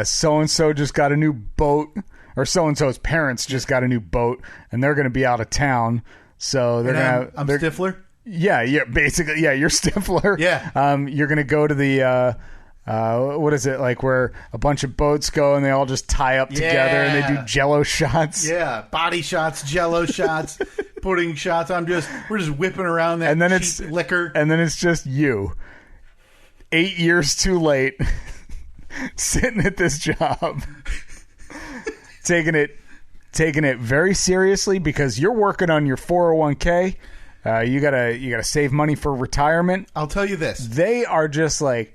so-and-so just got a new boat, or so-and-so's parents just got a new boat, and they're going to be out of town. So they're gonna. I'm Stifler. Yeah, basically, yeah, you're Stifler. Yeah. You're gonna go to the what is it, like where a bunch of boats go and they all just tie up together and they do Jello shots. Yeah, body shots, Jello shots, pudding shots. We're just whipping around that, and then it's liquor, and then it's just you. 8 years too late, sitting at this job, taking it very seriously because you're working on your 401k. You gotta save money for retirement. I'll tell you this: they are just like,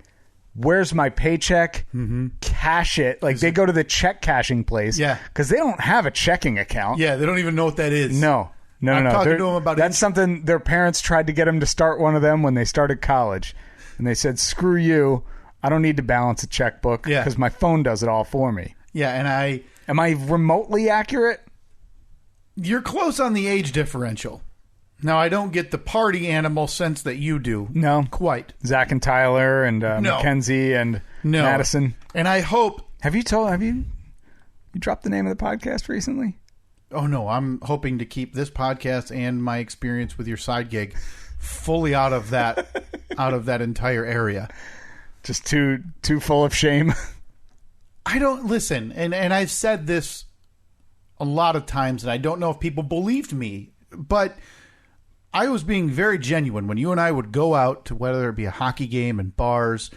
"Where's my paycheck? Mm-hmm. Cash it!" Like they go to the check cashing place, because they don't have a checking account. Yeah, they don't even know what that is. No. I'm talking to them about that's something their parents tried to get them to start one of them when they started college, and they said, "Screw you! I don't need to balance a checkbook because my phone does it all for me." Yeah, and am I remotely accurate? You're close on the age differential. Now, I don't get the party animal sense that you do. No. Quite. Zach and Tyler and Mackenzie and Madison. And I hope... Have you dropped the name of the podcast recently? Oh, no. I'm hoping to keep this podcast and my experience with your side gig fully out of that entire area. Just too full of shame. I don't listen. And I've said this a lot of times, and I don't know if people believed me, but... I was being very genuine when you and I would go out to whether it be a hockey game and bars,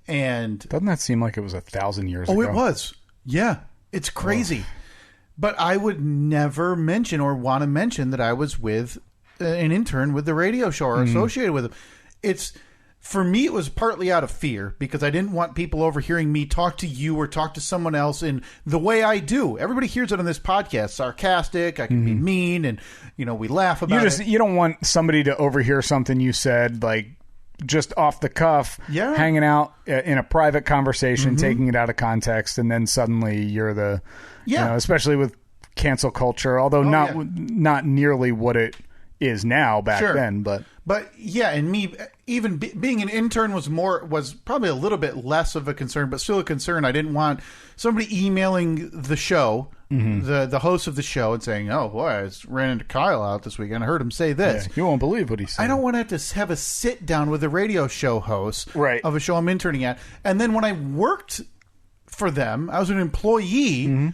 and doesn't that seem like it was 1,000 years ago? Oh, it was. Yeah, it's crazy. But I would never mention or want to mention that I was with an intern with the radio show or associated with him. For me, it was partly out of fear because I didn't want people overhearing me talk to you or talk to someone else in the way I do. Everybody hears it on this podcast. Sarcastic. I can be mean, and we laugh about it. You don't want somebody to overhear something you said, like just off the cuff, hanging out in a private conversation, taking it out of context, and then suddenly you're the, especially with cancel culture. Although not nearly what it is now back then, but yeah, and me even being an intern was probably a little bit less of a concern, but still a concern. I didn't want somebody emailing the show, the host of the show, and saying, "Oh boy, I ran into Kyle out this weekend. I heard him say this." Yeah, you won't believe what he said. I don't want to have a sit down with a radio show host of a show I'm interning at, and then when I worked for them, I was an employee.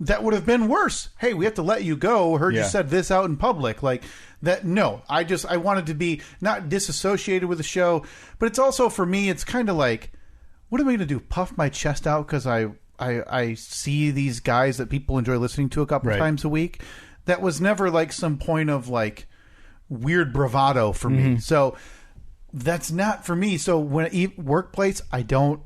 That would have been worse. Hey, we have to let you go. Heard you said this out in public. Like that. No, I wanted to be not disassociated with the show, but it's also for me, it's kind of like, what am I going to do? Puff my chest out because I see these guys that people enjoy listening to a couple times a week. That was never like some point of like weird bravado for me. So that's not for me. So when workplace, I don't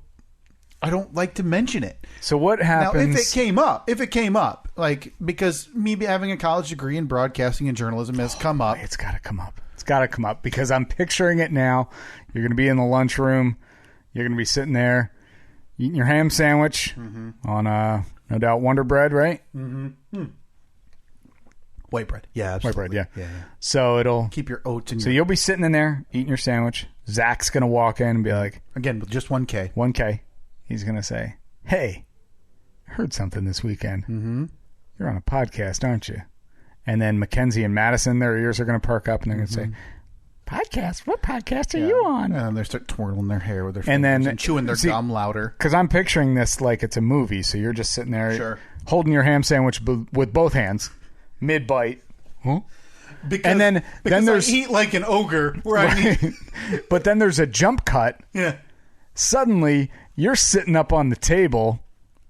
like to mention it. So what happens... Now, if it came up, like, because me having a college degree in broadcasting and journalism has come up. It's got to come up. It's got to come up because I'm picturing it now. You're going to be in the lunchroom. You're going to be sitting there eating your ham sandwich on, no doubt, Wonder Bread, right? White bread. Yeah, absolutely. White bread, yeah. So it'll... Keep your oats in So you'll be sitting in there eating your sandwich. Zach's going to walk in and be like... Again, with just 1K. 1K. He's going to say, "Hey, I heard something this weekend. You're on a podcast, aren't you?" And then Mackenzie and Madison, their ears are going to perk up and they're going to say, "Podcast? What podcast are you on?" And they start twirling their hair with their fingers and chewing their gum louder. Because I'm picturing this like it's a movie. So you're just sitting there holding your ham sandwich with both hands, mid-bite. Because there's, I eat like an ogre. But then there's a jump cut. Yeah. Suddenly, you're sitting up on the table,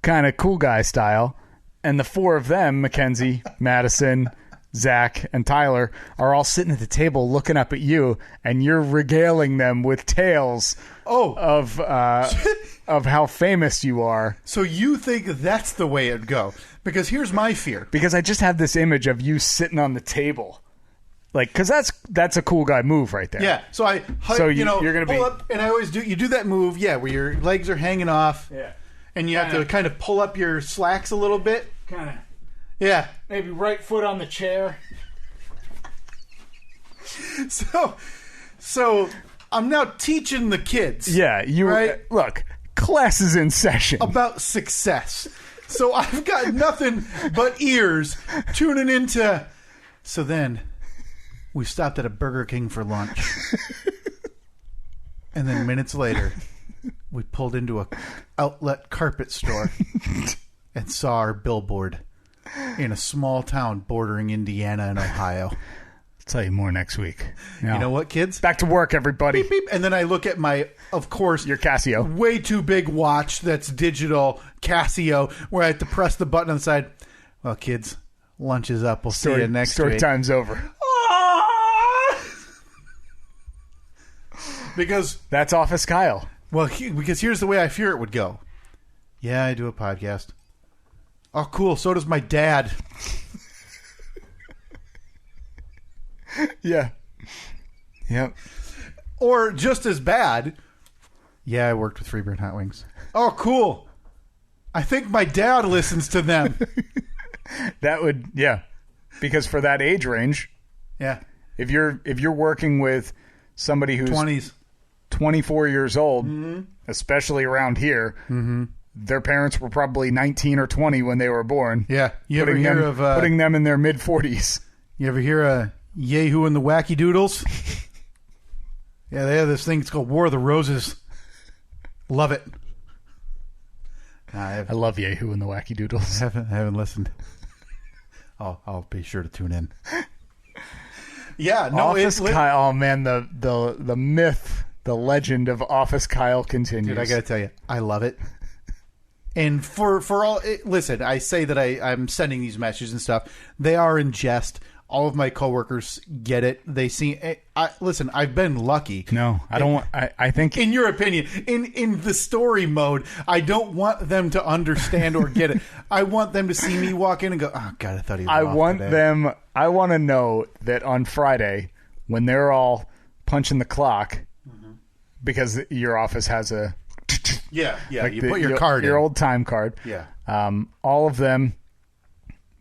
kind of cool guy style, and the four of them, Mackenzie, Madison, Zach, and Tyler, are all sitting at the table looking up at you, and you're regaling them with tales of how famous you are. So you think that's the way it'd go? Because here's my fear. Because I just have this image of you sitting on the table. Like, because that's a cool guy move right there. Yeah. So you're gonna pull up, and I always do. You do that move, where your legs are hanging off, and you have to kind of pull up your slacks a little bit, maybe right foot on the chair. So I'm now teaching the kids. Yeah, look, class is in session about success. So I've got nothing but ears tuning into. So then. We stopped at a Burger King for lunch. And then minutes later, we pulled into a outlet carpet store and saw our billboard in a small town bordering Indiana and Ohio. I'll tell you more next week. You know what, kids? Back to work, everybody. Beep, beep. And then I look at my, of course, your Casio. Way too big watch that's digital Casio, where I have to press the button on the side. Well, kids, lunch is up. We'll see you next week. Story time's over. Because that's Office Kyle. Well, because here's the way I fear it would go. Yeah, I do a podcast. Oh, cool. So does my dad. Yeah. Yep. Or just as bad. Yeah, I worked with Freeburn Hot Wings. Oh, cool. I think my dad listens to them. That would, yeah. Because for that age range, yeah. If you're working with somebody who's 20s. 24 years old, especially around here, their parents were probably 19 or 20 when they were born. Yeah. You ever hear of... putting them in their mid-40s. You ever hear of Yehu and the Wacky Doodles? Yeah, they have this thing. It's called War of the Roses. Love it. I love Yehu and the Wacky Doodles. I haven't listened. I'll be sure to tune in. Yeah, no, Office Kyle. Oh man, the myth, the legend of Office Kyle continues. Dude, I got to tell you, I love it. And for all, listen, I say that I'm sending these messages and stuff. They are in jest. All of my coworkers get it. They see. Listen, I've been lucky. No, I don't want. I think, in your opinion, in the story mode, I don't want them to understand or get it. I want them to see me walk in and go, "Oh God, I thought he was." I want to know that on Friday when they're all punching the clock, because your office has a like you put your card in. Your old time card. Yeah. All of them,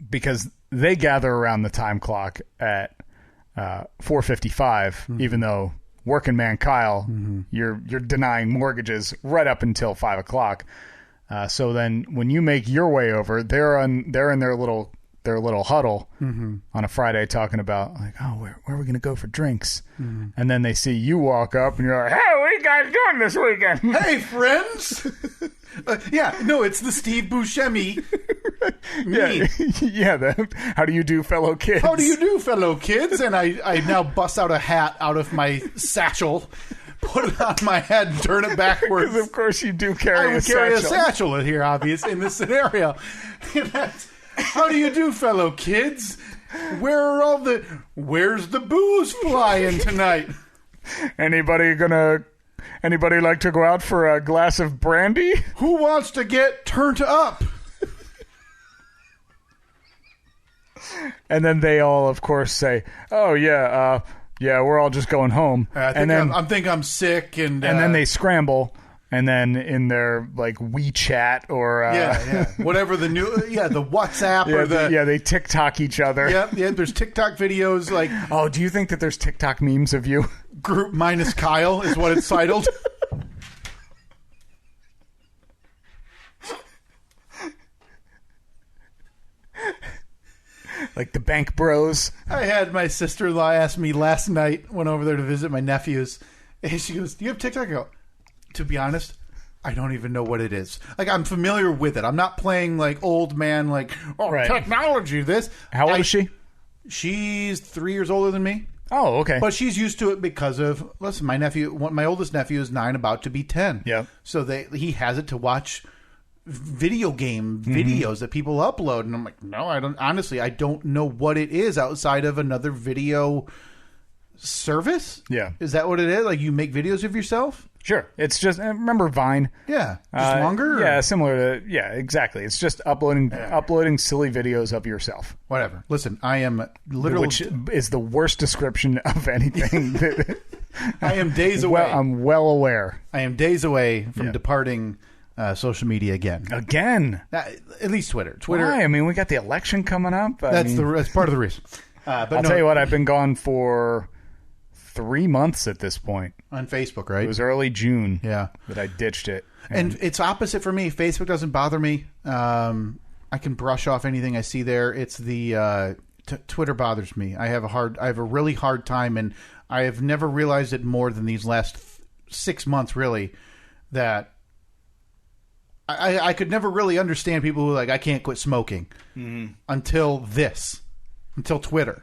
because they gather around the time clock at 4:55, even though working man Kyle, you're denying mortgages right up until 5 o'clock. So then when you make your way over, they're in their little huddle on a Friday talking about like, oh, where are we going to go for drinks? And then they see you walk up and you're like, hey, what are you guys doing this weekend? Hey, friends. It's the Steve Buscemi. How do you do, fellow kids? How do you do, fellow kids? And I now bust out a hat out of my satchel, put it on my head, and turn it backwards. Because of course you do carry a satchel. I would carry a satchel in here, obvious, in this scenario. How do you do, fellow kids? Where's the booze flying tonight? Anybody like to go out for a glass of brandy? Who wants to get turned up? And then they all, of course, say, "Oh yeah, we're all just going home." I think I'm sick, and then they scramble, and then in their like WeChat or whatever the new the WhatsApp or they TikTok each other. Yeah. There's TikTok videos like. Oh, do you think that there's TikTok memes of you? Group minus Kyle is what it's titled. Like the bank bros. I had my sister-in-law ask me last night, went over there to visit my nephews, and she goes, "Do you have TikTok?" I go, "To be honest, I don't even know what it is. Like, I'm familiar with it. I'm not playing like old man, like, technology, this." How old is she? She's 3 years older than me. Oh, okay. But she's used to it because of, listen, my oldest nephew is 9, about to be 10. Yeah. So he has it to watch video game videos that people upload, and I'm like, no, I don't. Honestly, I don't know what it is outside of another video service. Yeah, is that what it is? Like, you make videos of yourself? Sure. It's just, remember Vine? Yeah, just longer. Yeah, similar to exactly. It's just uploading silly videos of yourself. Whatever. Listen, I am literally, which is the worst description of anything. I am days away. Well, I'm well aware. I am days away from departing social media again. At least Twitter. Why? I mean, we got the election coming up. That's part of the reason. But I'll tell you what, I've been gone for 3 months at this point. On Facebook, right? It was early June that I ditched it. And it's opposite for me. Facebook doesn't bother me. I can brush off anything I see there. It's the Twitter bothers me. I have a really hard time, and I have never realized it more than these last 6 months, really, that I could never really understand people who are like, I can't quit smoking until Twitter.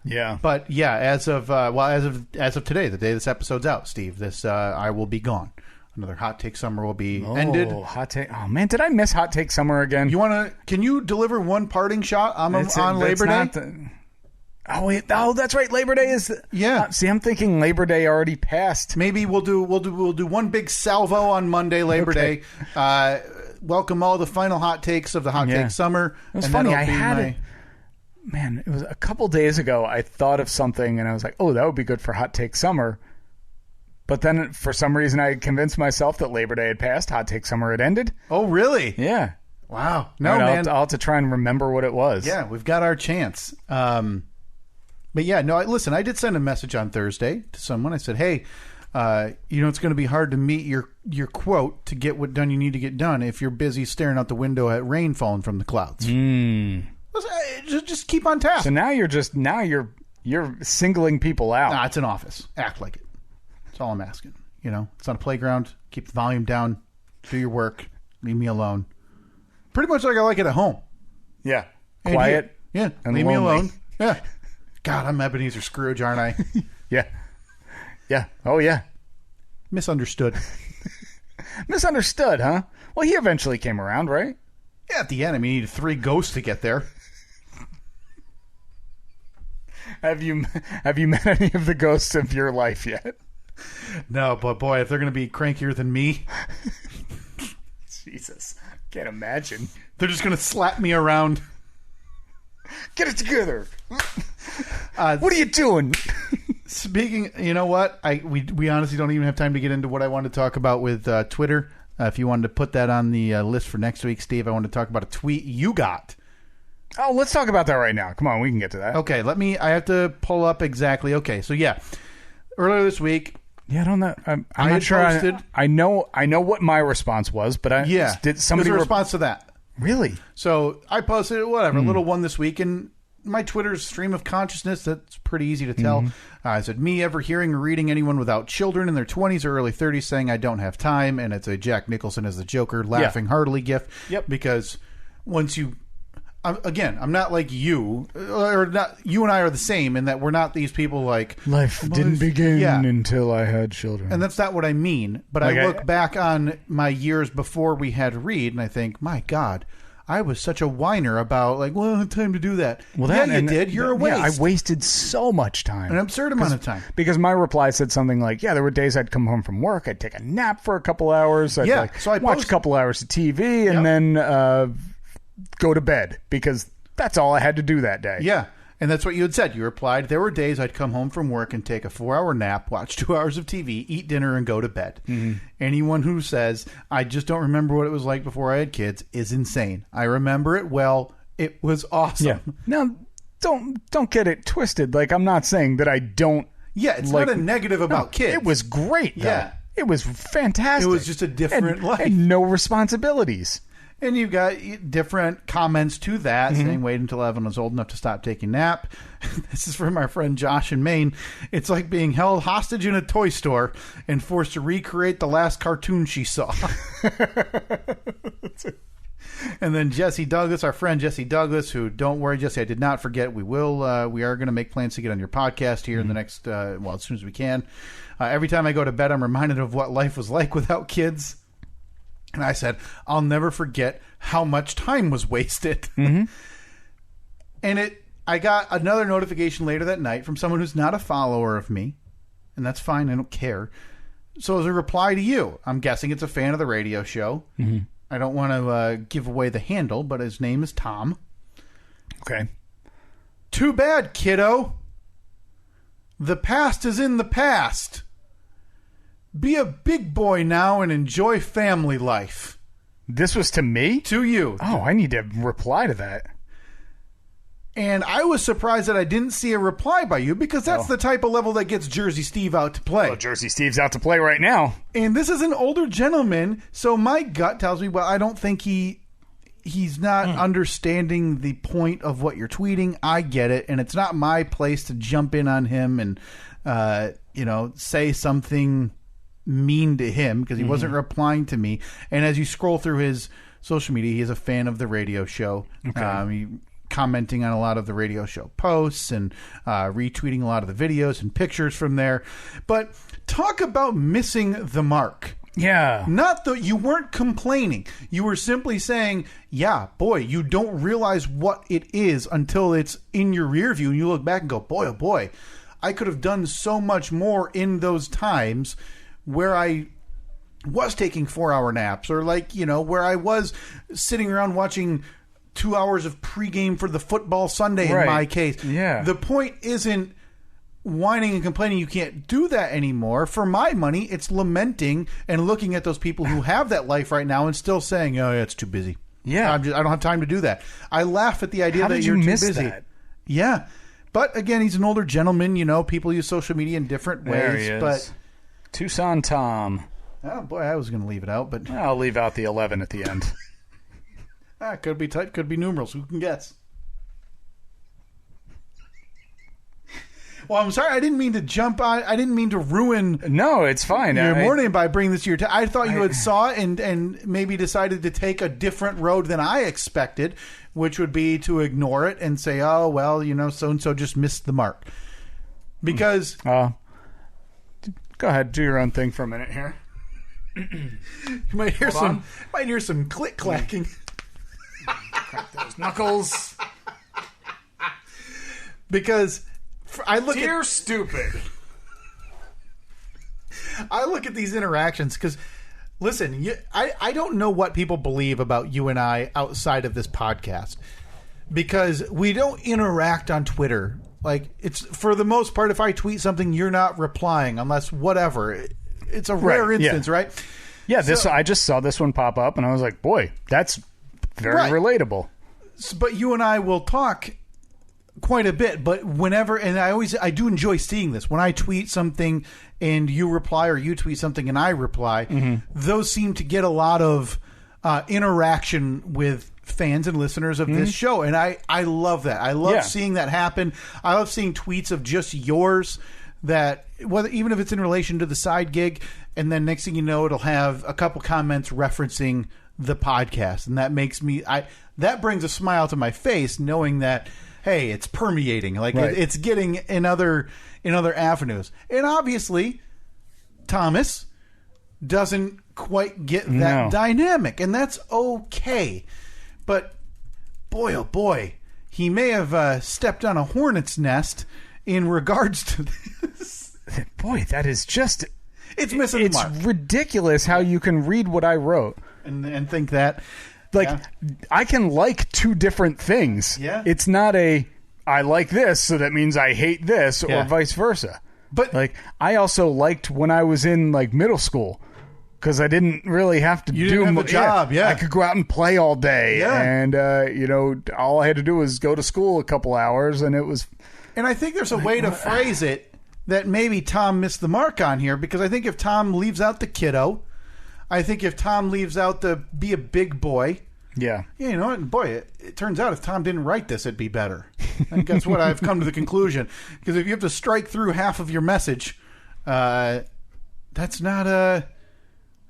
Yeah. But yeah, as of today, the day this episode's out, Steve, I will be gone. Another Hot Take Summer will be ended. Hot take. Oh man, did I miss Hot Take Summer again? Can you deliver one parting shot on Labor Day? That's right. Labor Day is. Yeah. See, I'm thinking Labor Day already passed. Maybe we'll do one big salvo on Monday, Labor Day. Welcome all the final hot takes of the Hot Take Summer. It was funny. Man, it was a couple days ago. I thought of something and I was like, "Oh, that would be good for Hot Take Summer." But then, for some reason, I convinced myself that Labor Day had passed. Hot Take Summer had ended. Oh, really? Yeah. Wow. No, man. I'll have to try and remember what it was. Yeah, we've got our chance. But yeah, no, listen, I did send a message on Thursday to someone. I said, hey, it's going to be hard to meet your quote to get what done you need to get done if you're busy staring out the window at rain falling from the clouds. Just keep on task. So now you're singling people out. Nah, it's an office. Act like it. That's all I'm asking. It's not a playground. Keep the volume down. Do your work. Leave me alone. Pretty much like I like it at home. Yeah. Quiet. Yeah. And leave lonely. me alone. Yeah. God, I'm Ebenezer Scrooge, aren't I? Yeah. Yeah. Oh, yeah. Misunderstood. Misunderstood, huh? Well, he eventually came around, right? Yeah, at the end. I mean, you needed 3 ghosts to get there. Have you met any of the ghosts of your life yet? No, but boy, if they're going to be crankier than me. Jesus. Can't imagine. They're just going to slap me around. Get it together. What are you doing? Speaking, you know what? We honestly don't even have time to get into what I wanted to talk about with Twitter. If you wanted to put that on the list for next week, Steve, I want to talk about a tweet you got. Oh, let's talk about that right now. Come on, we can get to that. Okay, I have to pull up exactly. Okay, so yeah, earlier this week. Yeah, I don't know. I'm not sure. I know what my response was, but did somebody there's a response to that? Really? So I posted a little one this week, and my Twitter's stream of consciousness, that's pretty easy to tell. I said, me ever hearing or reading anyone without children in their 20s or early 30s saying I don't have time, and it's a Jack Nicholson as the Joker laughing heartily gif. Yep. Because once you... Again, I'm not like you, or not. You and I are the same in that we're not these people like life didn't begin until I had children, and that's not what I mean. But like I look back on my years before we had Reed, and I think, my God, I was such a whiner about I don't have time to do that. Well, you did. You're a waste. Yeah, I wasted so much time, an absurd amount of time. Because my reply said something like, "Yeah, there were days I'd come home from work, I'd take a nap for a couple hours, I'd so I watch a couple hours of TV, and then." Go to bed because that's all I had to do that day. Yeah. And that's what you had said. You replied, there were days I'd come home from work and take a 4-hour nap, watch 2 hours of TV, eat dinner, and go to bed. Anyone who says, I just don't remember what it was like before I had kids is insane. I remember it well. It was awesome. Yeah. Now, don't get it twisted. Like, I'm not saying that I don't. Yeah, it's not a negative about kids. It was great, though. Yeah. It was fantastic. It was just a different life. And no responsibilities. And you've got different comments to that, saying wait until Evan was old enough to stop taking nap. This is from our friend Josh in Maine. It's like being held hostage in a toy store and forced to recreate the last cartoon she saw. And then Jesse Douglas, our friend Jesse Douglas, who, don't worry, Jesse, I did not forget. We are going to make plans to get on your podcast here in the next, as soon as we can. Every time I go to bed, I'm reminded of what life was like without kids. And I said, I'll never forget how much time was wasted. And I got another notification later that night from someone who's not a follower of me. And that's fine. I don't care. So as a reply to you, I'm guessing it's a fan of the radio show. I don't want to give away the handle, but his name is Tom. Okay. Too bad, kiddo. The past is in the past. Be a big boy now and enjoy family life. This was to me? To you. Oh, I need to reply to that. And I was surprised that I didn't see a reply by you because that's the type of level that gets Jersey Steve out to play. Well, Jersey Steve's out to play right now. And this is an older gentleman, so my gut tells me, well, I don't think he he's not understanding the point of what you're tweeting. I get it, and it's not my place to jump in on him and say something mean to him because he wasn't replying to me. And as you scroll through his social media, he is a fan of the radio show. Okay. He commenting on a lot of the radio show posts and retweeting a lot of the videos and pictures from there. But talk about missing the mark. Yeah. Not that you weren't complaining. You were simply saying, yeah, boy, you don't realize what it is until it's in your rear view and you look back and go, boy, oh boy, I could have done so much more in those times where I was taking 4-hour naps or where I was sitting around watching 2 hours of pregame for the football Sunday in my case. Yeah. The point isn't whining and complaining you can't do that anymore. For my money, it's lamenting and looking at those people who have that life right now and still saying, oh, yeah, it's too busy. Yeah. I don't have time to do that. I laugh at the idea that you're too miss busy. That? Yeah. But again, he's an older gentleman. People use social media in different ways. There he is. But Tucson Tom. Oh, boy, I was going to leave it out, but I'll leave out the 11 at the end. Could be type, could be numerals. Who can guess? Well, I'm sorry. I didn't mean to jump on. I didn't mean to ruin. No, it's fine. Your morning by bringing this to your. I thought you had saw it and maybe decided to take a different road than I expected, which would be to ignore it and say, "Oh well, so and so just missed the mark." Because go ahead, do your own thing for a minute here. You might hear some click clacking. Crack those knuckles. Because I look Dear stupid. I look at these interactions because, listen, I don't know what people believe about you and I outside of this podcast because we don't interact on Twitter. Like, it's for the most part, if I tweet something, you're not replying unless whatever. It's a rare instance, right? Yeah, I just saw this one pop up and I was like, boy, that's very relatable. But you and I will talk quite a bit, but whenever, and I do enjoy seeing this when I tweet something and you reply, or you tweet something and I reply. Those seem to get a lot of interaction with fans and listeners of this show, and I love that. I love seeing that happen. I love seeing tweets of just yours that, whether even if it's in relation to the side gig, and then next thing you know, it'll have a couple comments referencing the podcast, and that makes me that brings a smile to my face, knowing that, hey, it's permeating, like it's getting in other avenues. And obviously, Thomas doesn't quite get that dynamic, and that's okay. But boy, oh boy, he may have stepped on a hornet's nest in regards to this. Boy, that is just... It's missing the mark. It's ridiculous how you can read what I wrote. And think that... I can like two different things. Yeah. It's not I like this, so that means I hate this, or vice versa. But I also liked when I was in middle school, because I didn't really have to do a job. Yeah, I could go out and play all day, and all I had to do was go to school a couple hours, and it was. And I think there's a way to phrase it that maybe Tom missed the mark on here, because I think if Tom leaves out the kiddo, I think if Tom leaves out the be a big boy. Yeah. Yeah, you know what? Boy, it turns out if Tom didn't write this, it'd be better. I think that's what I've come to the conclusion. Because if you have to strike through half of your message, that's not a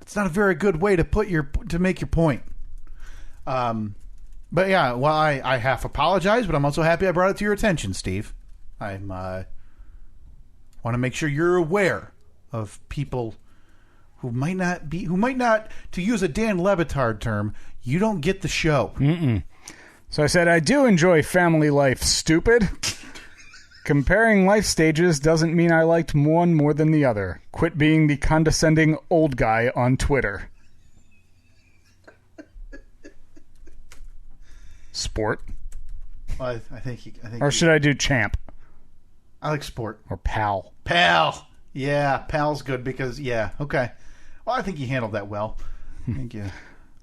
very good way to make your point. But yeah, well, I half apologize, but I'm also happy I brought it to your attention, Steve. I want to make sure you're aware of people who might not, to use a Dan Levitard term, you don't get the show. So I said, I do enjoy family life, stupid. Comparing life stages doesn't mean I liked one more than the other. Quit being the condescending old guy on Twitter. Sport. Well, I think. Or should I do champ? I like sport. Or pal. Pal. Yeah, pal's good because, okay. Well, I think you handled that well. Thank you.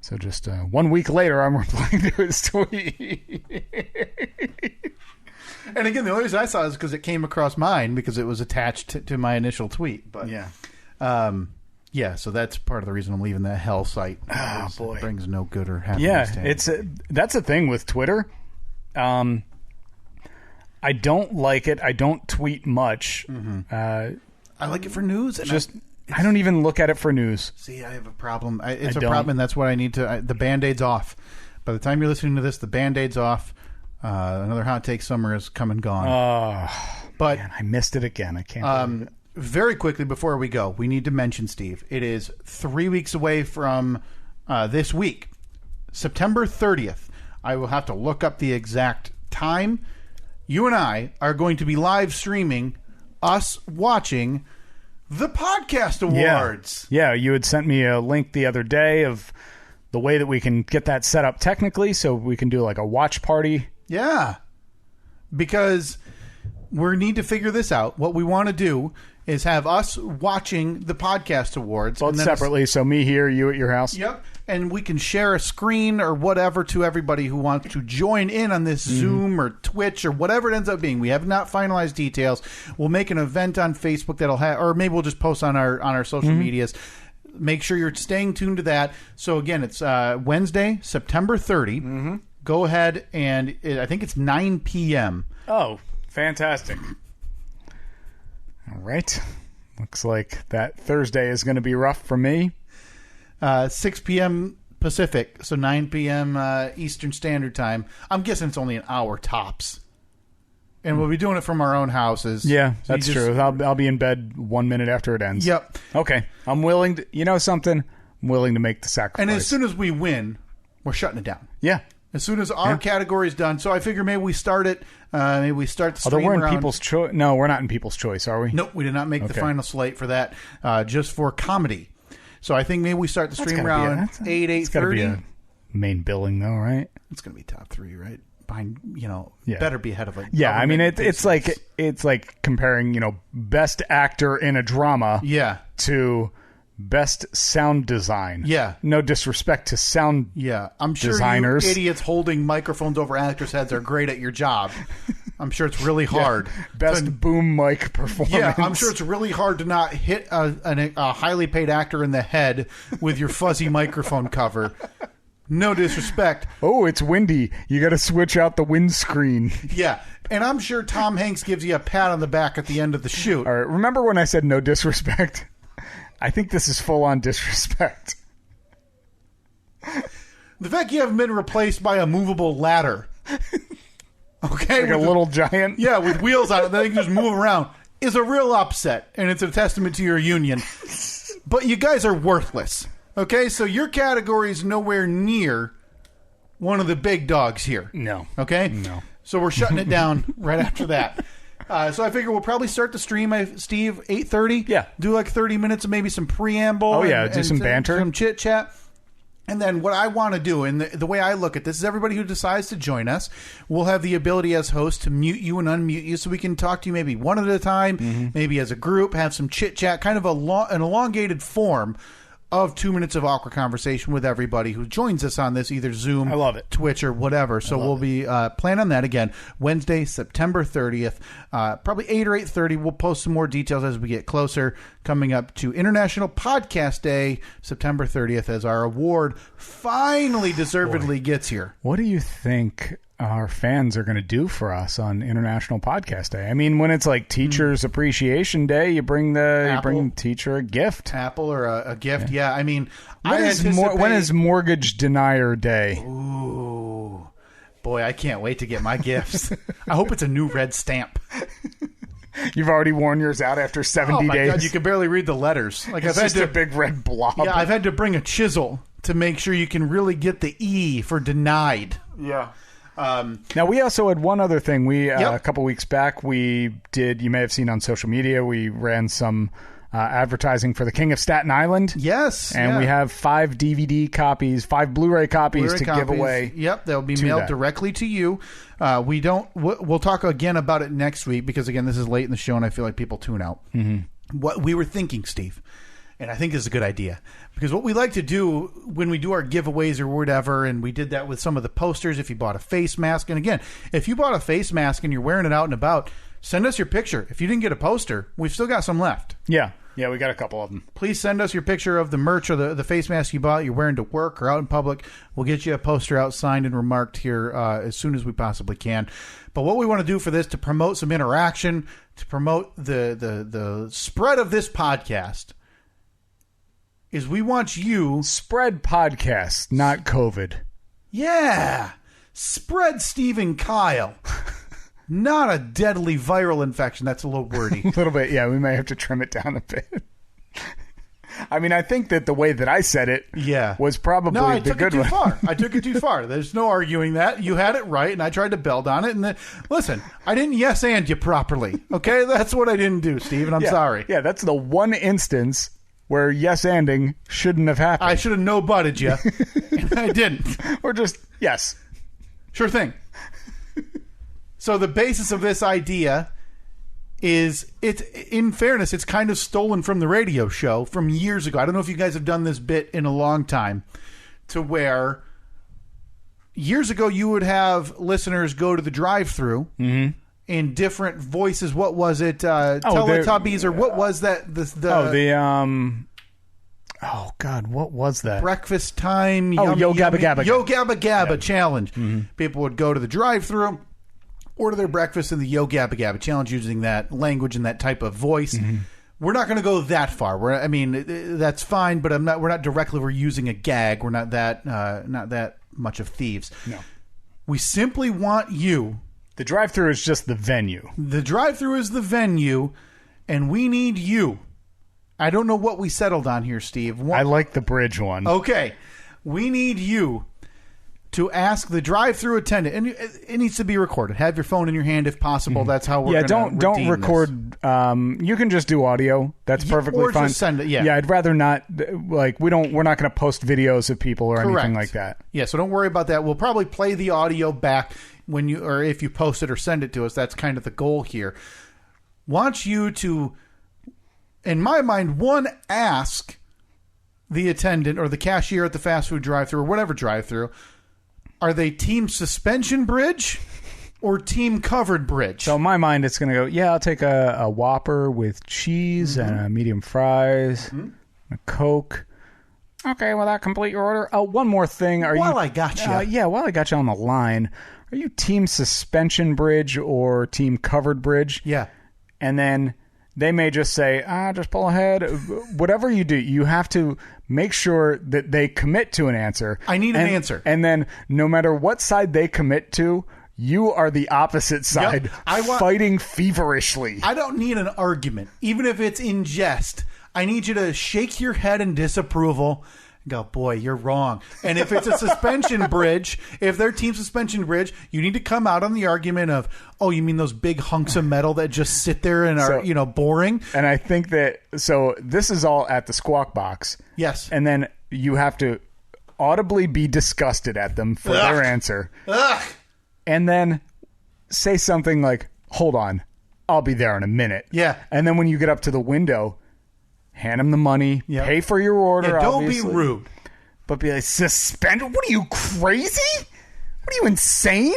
So just 1 week later, I'm replying to his tweet. And again, the only reason I saw it is because it came across mine because it was attached to my initial tweet. But yeah. Yeah, so that's part of the reason I'm leaving that hell site. Oh, boy. It brings no good or happiness. Yeah, that's the thing with Twitter. I don't like it. I don't tweet much. I like it for news. And I don't even look at it for news. See, I have a problem. It's a problem, and that's what I need to... the Band-Aid's off. By the time you're listening to this, the Band-Aid's off. Another hot take summer has come and gone. But man, I missed it again. I can't... very quickly before we go, we need to mention, Steve, it is 3 weeks away from this week, September 30th. I will have to look up the exact time. You and I are going to be live streaming us watching the Podcast Awards. Yeah, you had sent me a link the other day of the way that we can get that set up technically so we can do like a watch party. Yeah, because we need to figure this out. What we want to do is have us watching the Podcast Awards. Both separately, so me here, you at your house. Yep. And we can share a screen or whatever to everybody who wants to join in on this Zoom or Twitch or whatever it ends up being. We have not finalized details. We'll make an event on Facebook that'll have, or maybe we'll just post on our social medias. Make sure you're staying tuned to that. So again, it's Wednesday, September 30. Go ahead and I think it's 9 p.m. Oh, fantastic. All right. Looks like that Thursday is going to be rough for me. 6 p.m. Pacific, so 9 p.m. Eastern Standard Time. I'm guessing it's only an hour tops. And we'll be doing it from our own houses. Yeah, that's true. I'll be in bed 1 minute after it ends. Yep. Okay. I'm willing to, you know something? I'm willing to make the sacrifice. And as soon as we win, we're shutting it down. Yeah. As soon as our category is done. So I figure maybe we start it. Maybe we start the stream Although we're in around... People's Choice. No, we're not in People's Choice, are we? Nope, we did not make the final slate for that. Just for comedy. So I think maybe we start the stream around 8:30. It's got to be a main billing, though, right? It's going to be top 3, right? Behind, better be ahead of it. Yeah, I mean, it's like comparing, best actor in a drama to best sound design. Yeah. No disrespect to sound I'm sure designers. You idiots holding microphones over actors' heads are great at your job. I'm sure it's really hard. Best boom mic performance. Yeah, I'm sure it's really hard to not hit a highly paid actor in the head with your fuzzy microphone cover. No disrespect. Oh, it's windy. You got to switch out the windscreen. Yeah, and I'm sure Tom Hanks gives you a pat on the back at the end of the shoot. All right, remember when I said no disrespect? I think this is full-on disrespect. The fact you haven't been replaced by a movable ladder. Okay, like a little giant? Yeah, with wheels on it that you can just move around is a real upset, and it's a testament to your union. But you guys are worthless. Okay, so your category is nowhere near one of the big dogs here. No. Okay? No. So we're shutting it down right after that. So I figure we'll probably start the stream, Steve, 8:30. Yeah. Do like 30 minutes of maybe some preamble. Oh, yeah, do some banter. Some chit-chat. And then what I want to do, and the way I look at this, is everybody who decides to join us will have the ability as host to mute you and unmute you so we can talk to you maybe one at a time, maybe as a group, have some chit-chat, kind of an elongated form of 2 minutes of awkward conversation with everybody who joins us on this, either Zoom, I love it. Twitch, or whatever. So we'll be plan on that again, Wednesday, September 30th, probably 8 or 8:30. We'll post some more details as we get closer, coming up to International Podcast Day, September 30th, as our award finally deservedly gets here. What do you think our fans are going to do for us on International Podcast Day? I mean, when it's like Teachers Appreciation Day, you bring the teacher a gift. Apple or a gift, yeah. I mean, when is Mortgage Denier Day? Ooh, boy, I can't wait to get my gifts. I hope it's a new red stamp. You've already worn yours out after 70 my days. God, you can barely read the letters. Like it's just a big red blob. Yeah, I've had to bring a chisel to make sure you can really get the E for denied. Yeah. Now, we also had one other thing. A couple weeks back, we did, you may have seen on social media, we ran some advertising for the King of Staten Island. Yes. And we have 5 DVD copies, 5 Blu-ray copies to give away. Yep, they'll be mailed directly to you. We'll talk again about it next week because, again, this is late in the show and I feel like people tune out. What we were thinking, Steve, and I think this is a good idea, because what we like to do when we do our giveaways or whatever, and we did that with some of the posters, if you bought a face mask, and again, if you bought a face mask and you're wearing it out and about, send us your picture. If you didn't get a poster, we've still got some left. Yeah. Yeah, we got a couple of them. Please send us your picture of the merch or the face mask you bought, you're wearing to work or out in public. We'll get you a poster out signed and remarked here as soon as we possibly can. But what we want to do for this, to promote some interaction, to promote the spread of this podcast, is we want you... Spread podcast, not COVID. Yeah! Spread Steve and Kyle. Not a deadly viral infection. That's a little wordy. A little bit, yeah. We may have to trim it down a bit. I mean, I think that the way that I said it was probably the good one. Far. I took it too far. There's no arguing that. You had it right, and I tried to build on it. And then, listen, I didn't yes and you properly. Okay? That's what I didn't do, Steve, and I'm sorry. Yeah, that's the one instance where yes-anding shouldn't have happened. I should have no-butted you, and I didn't. Or just, yes. Sure thing. So the basis of this idea is, in fairness, it's kind of stolen from the radio show from years ago. I don't know if you guys have done this bit in a long time, to where years ago you would have listeners go to the drive-thru in different voices. What was it? Teletubbies, or what was that? Oh, God, what was that? Breakfast time. Oh, Yo Gabba Gabba. Yo Gabba Gabba challenge. People would go to the drive-thru, order their breakfast in the Yo Gabba Gabba challenge using that language and that type of voice. We're not going to go that far. That's fine, but we're not directly. We're using a gag. We're not that much of thieves. No. We simply want you. The drive-thru is just the venue. The drive-thru is the venue, and we need you. I don't know what we settled on here, Steve. I like the bridge one. Okay. We need you to ask the drive-thru attendant, and it needs to be recorded. Have your phone in your hand if possible. That's how we're going to don't record. You can just do audio. That's perfectly fine. Or just send it. Yeah, I'd rather not. We're not going to post videos of people or anything like that. Yeah, so don't worry about that. We'll probably play the audio back or if you post it or send it to us. That's kind of the goal here. Want you to, in my mind, ask the attendant or the cashier at the fast food drive-thru or whatever drive-thru. Are they team suspension bridge or team covered bridge? So in my mind, it's going to go, I'll take a Whopper with cheese and a medium fries, a Coke. Okay, will that complete your order? Oh, one more thing. While I got you. While I got you on the line, are you team suspension bridge or team covered bridge? Yeah. And then they may just say, just pull ahead. Whatever you do, you have to make sure that they commit to an answer. I need an answer. And then no matter what side they commit to, you are the opposite side, fighting feverishly. I don't need an argument, even if it's in jest. I need you to shake your head in disapproval and go, boy, you're wrong. And if it's a suspension bridge, if they're team suspension bridge, you need to come out on the argument of, oh, you mean those big hunks of metal that just sit there and are, boring? And I think that, so this is all at the Squawk Box. Yes. And then you have to audibly be disgusted at them for their answer. And then say something like, hold on, I'll be there in a minute. Yeah. And then when you get up to the window, hand them the money, pay for your order. Yeah, don't be rude. But be like, suspended? What are you, crazy? What are you, insane?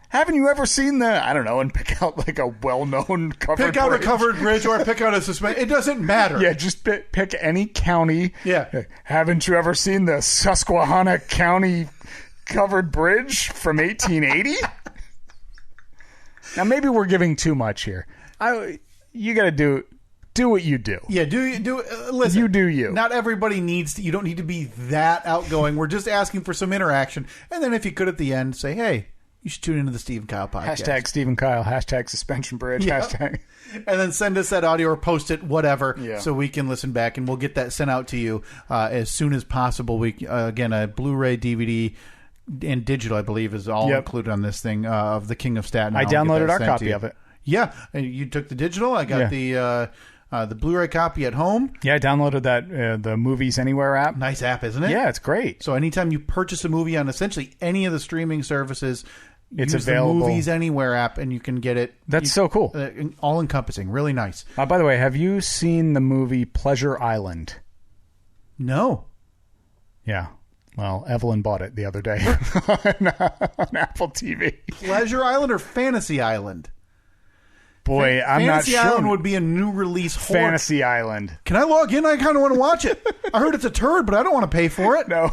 Haven't you ever seen and pick out like a well-known covered bridge? Pick out a covered bridge or pick out a suspended. It doesn't matter. Yeah, just pick any county. Yeah. Haven't you ever seen the Susquehanna County covered bridge from 1880? Now, maybe we're giving too much here. You got to do what you do. Yeah, listen. You do you. Not everybody you don't need to be that outgoing. We're just asking for some interaction. And then if you could at the end say, hey, you should tune into the Steve and Kyle podcast. Hashtag Steve and Kyle. Hashtag suspension bridge. Yep. Hashtag. And then send us that audio or post it, whatever, so we can listen back. And we'll get that sent out to you as soon as possible. Again, a Blu-ray, DVD, and digital, I believe, is all included on this thing of The King of Staten Island. I downloaded our copy of it. Yeah. And you took the digital. I got the Blu-ray copy at home. Yeah, I downloaded that the Movies Anywhere app. Nice app, isn't it? Yeah, it's great. So anytime you purchase a movie on essentially any of the streaming services, it's use available. The Movies Anywhere app, and you can get it. That's so cool. All-encompassing. Really nice. By the way, have you seen the movie Pleasure Island? No. Yeah. Well, Evelyn bought it the other day on Apple TV. Pleasure Island or Fantasy Island? Boy, I'm not Fantasy sure. Island would be a new release horror. Fantasy Island. Can I log in? I kind of want to watch it. I heard it's a turd, but I don't want to pay for it. No.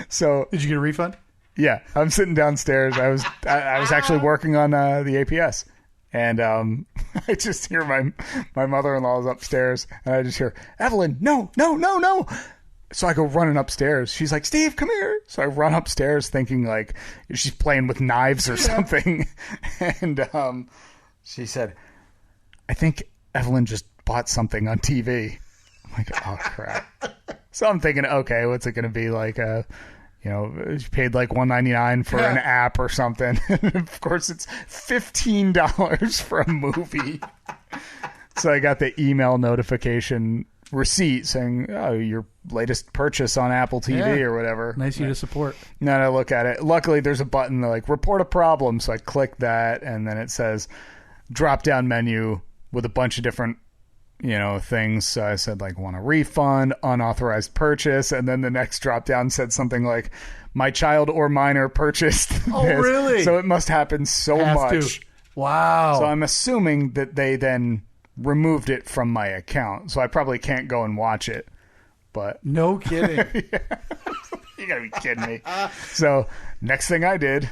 So Did you get a refund? yeah, I'm sitting downstairs. I was actually working on the APS, and I just hear my mother-in-law is upstairs, and I just hear, Evelyn, no. So I go running upstairs. She's like, Steve, come here. So I run upstairs thinking like she's playing with knives or something. And she said, I think Evelyn just bought something on TV. I'm like, oh, crap. So I'm thinking, okay, what's it going to be like? She paid like $1.99 for an app or something. Of course, it's $15 for a movie. So I got the email notification receipt saying, oh, your latest purchase on Apple TV or whatever. Nice of you to support. Then I look at it. Luckily, there's a button that like report a problem. So I click that, and then it says drop down menu with a bunch of different things. So I said like want a refund, unauthorized purchase, and then the next drop down said something like my child or minor purchased. Oh, this. really? So it must happen so much. Wow. So I'm assuming that they then removed it from my account, so I probably can't go and watch it. But no kidding. You gotta be kidding me. So next thing I did,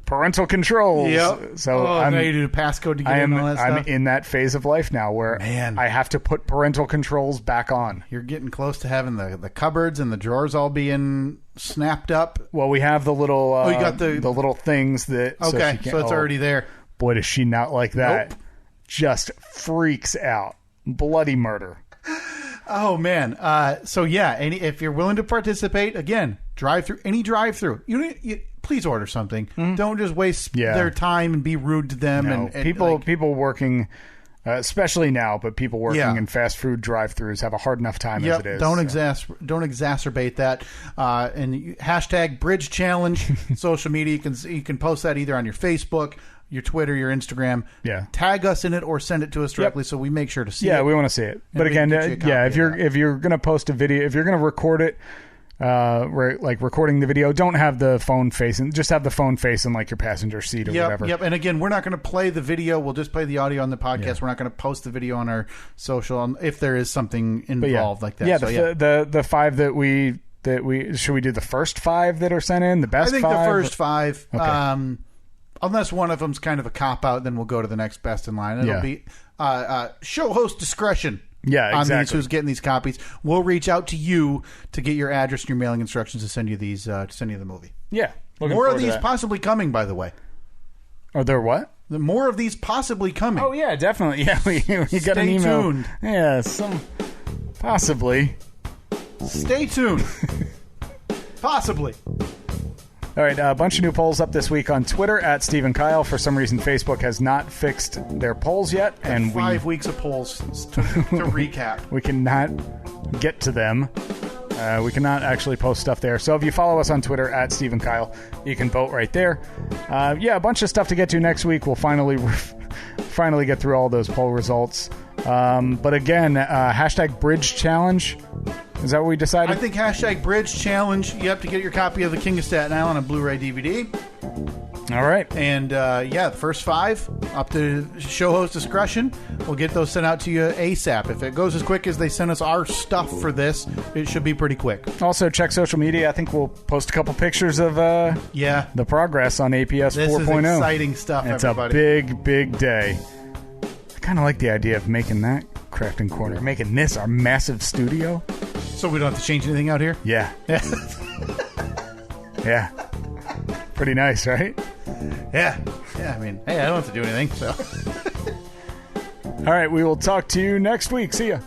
parental controls. Yep. So now you do passcode to get in all that stuff. I'm in that phase of life now where I have to put parental controls back on. You're getting close to having the cupboards and the drawers all being snapped up. Well, we have the little you got the little things that okay, so it's already there. Boy, does she not like that. Nope. Just freaks out. Bloody murder. Oh man. So yeah, if you're willing to participate, again, any drive through. You please order something. Mm-hmm. Don't just waste their time and be rude to them. No, and people working, especially now, but people working in fast food drive-throughs have a hard enough time as it is. Don't exacerbate that. And hashtag Bridge Challenge social media. You can post that either on your Facebook, your Twitter, your Instagram. Yeah. Tag us in it or send it to us directly so we make sure to see it. Yeah, we want to see it. But again, if you're going to post a video, if you're going to record it, like recording the video, don't have the phone facing, just have the phone facing like your passenger seat or whatever. Yep. And again, we're not going to play the video. We'll just play the audio on the podcast. Yeah. We're not going to post the video on our social if there is something involved like that. Yeah, the five that we should we do the first five that are sent in, the best five? I think the first five. Okay. Unless one of them's kind of a cop-out, then we'll go to the next best in line. It'll be show host discretion on these who's getting these copies. We'll reach out to you to get your address and your mailing instructions to send you these to send you the movie. Yeah. More of these possibly coming, by the way. Are there what? More of these possibly coming. Oh, yeah, definitely. Yeah, we got an email. Stay tuned. Yeah, possibly. Stay tuned. Possibly. All right, a bunch of new polls up this week on Twitter at Steve and Kyle. For some reason, Facebook has not fixed their polls yet. And 5 weeks of polls to recap. We cannot get to them. We cannot actually post stuff there. So if you follow us on Twitter at Steve and Kyle, you can vote right there. A bunch of stuff to get to next week. We'll finally get through all those poll results. But again, hashtag Bridge Challenge. Is that what we decided? I think hashtag Bridge Challenge. You have to get your copy of The King of Staten Island on Blu-ray DVD. All right. And the first five, up to show host discretion. We'll get those sent out to you ASAP. If it goes as quick as they send us our stuff for this, it should be pretty quick. Also, check social media. I think we'll post a couple pictures of the progress on APS 4.0. This is exciting stuff, everybody. It's a big, big day. I kind of like the idea of making that crafting corner, making this our massive studio. So we don't have to change anything out here? Yeah. Yeah. Pretty nice, right? Yeah. I mean, hey, I don't have to do anything, so. All right, we will talk to you next week. See ya.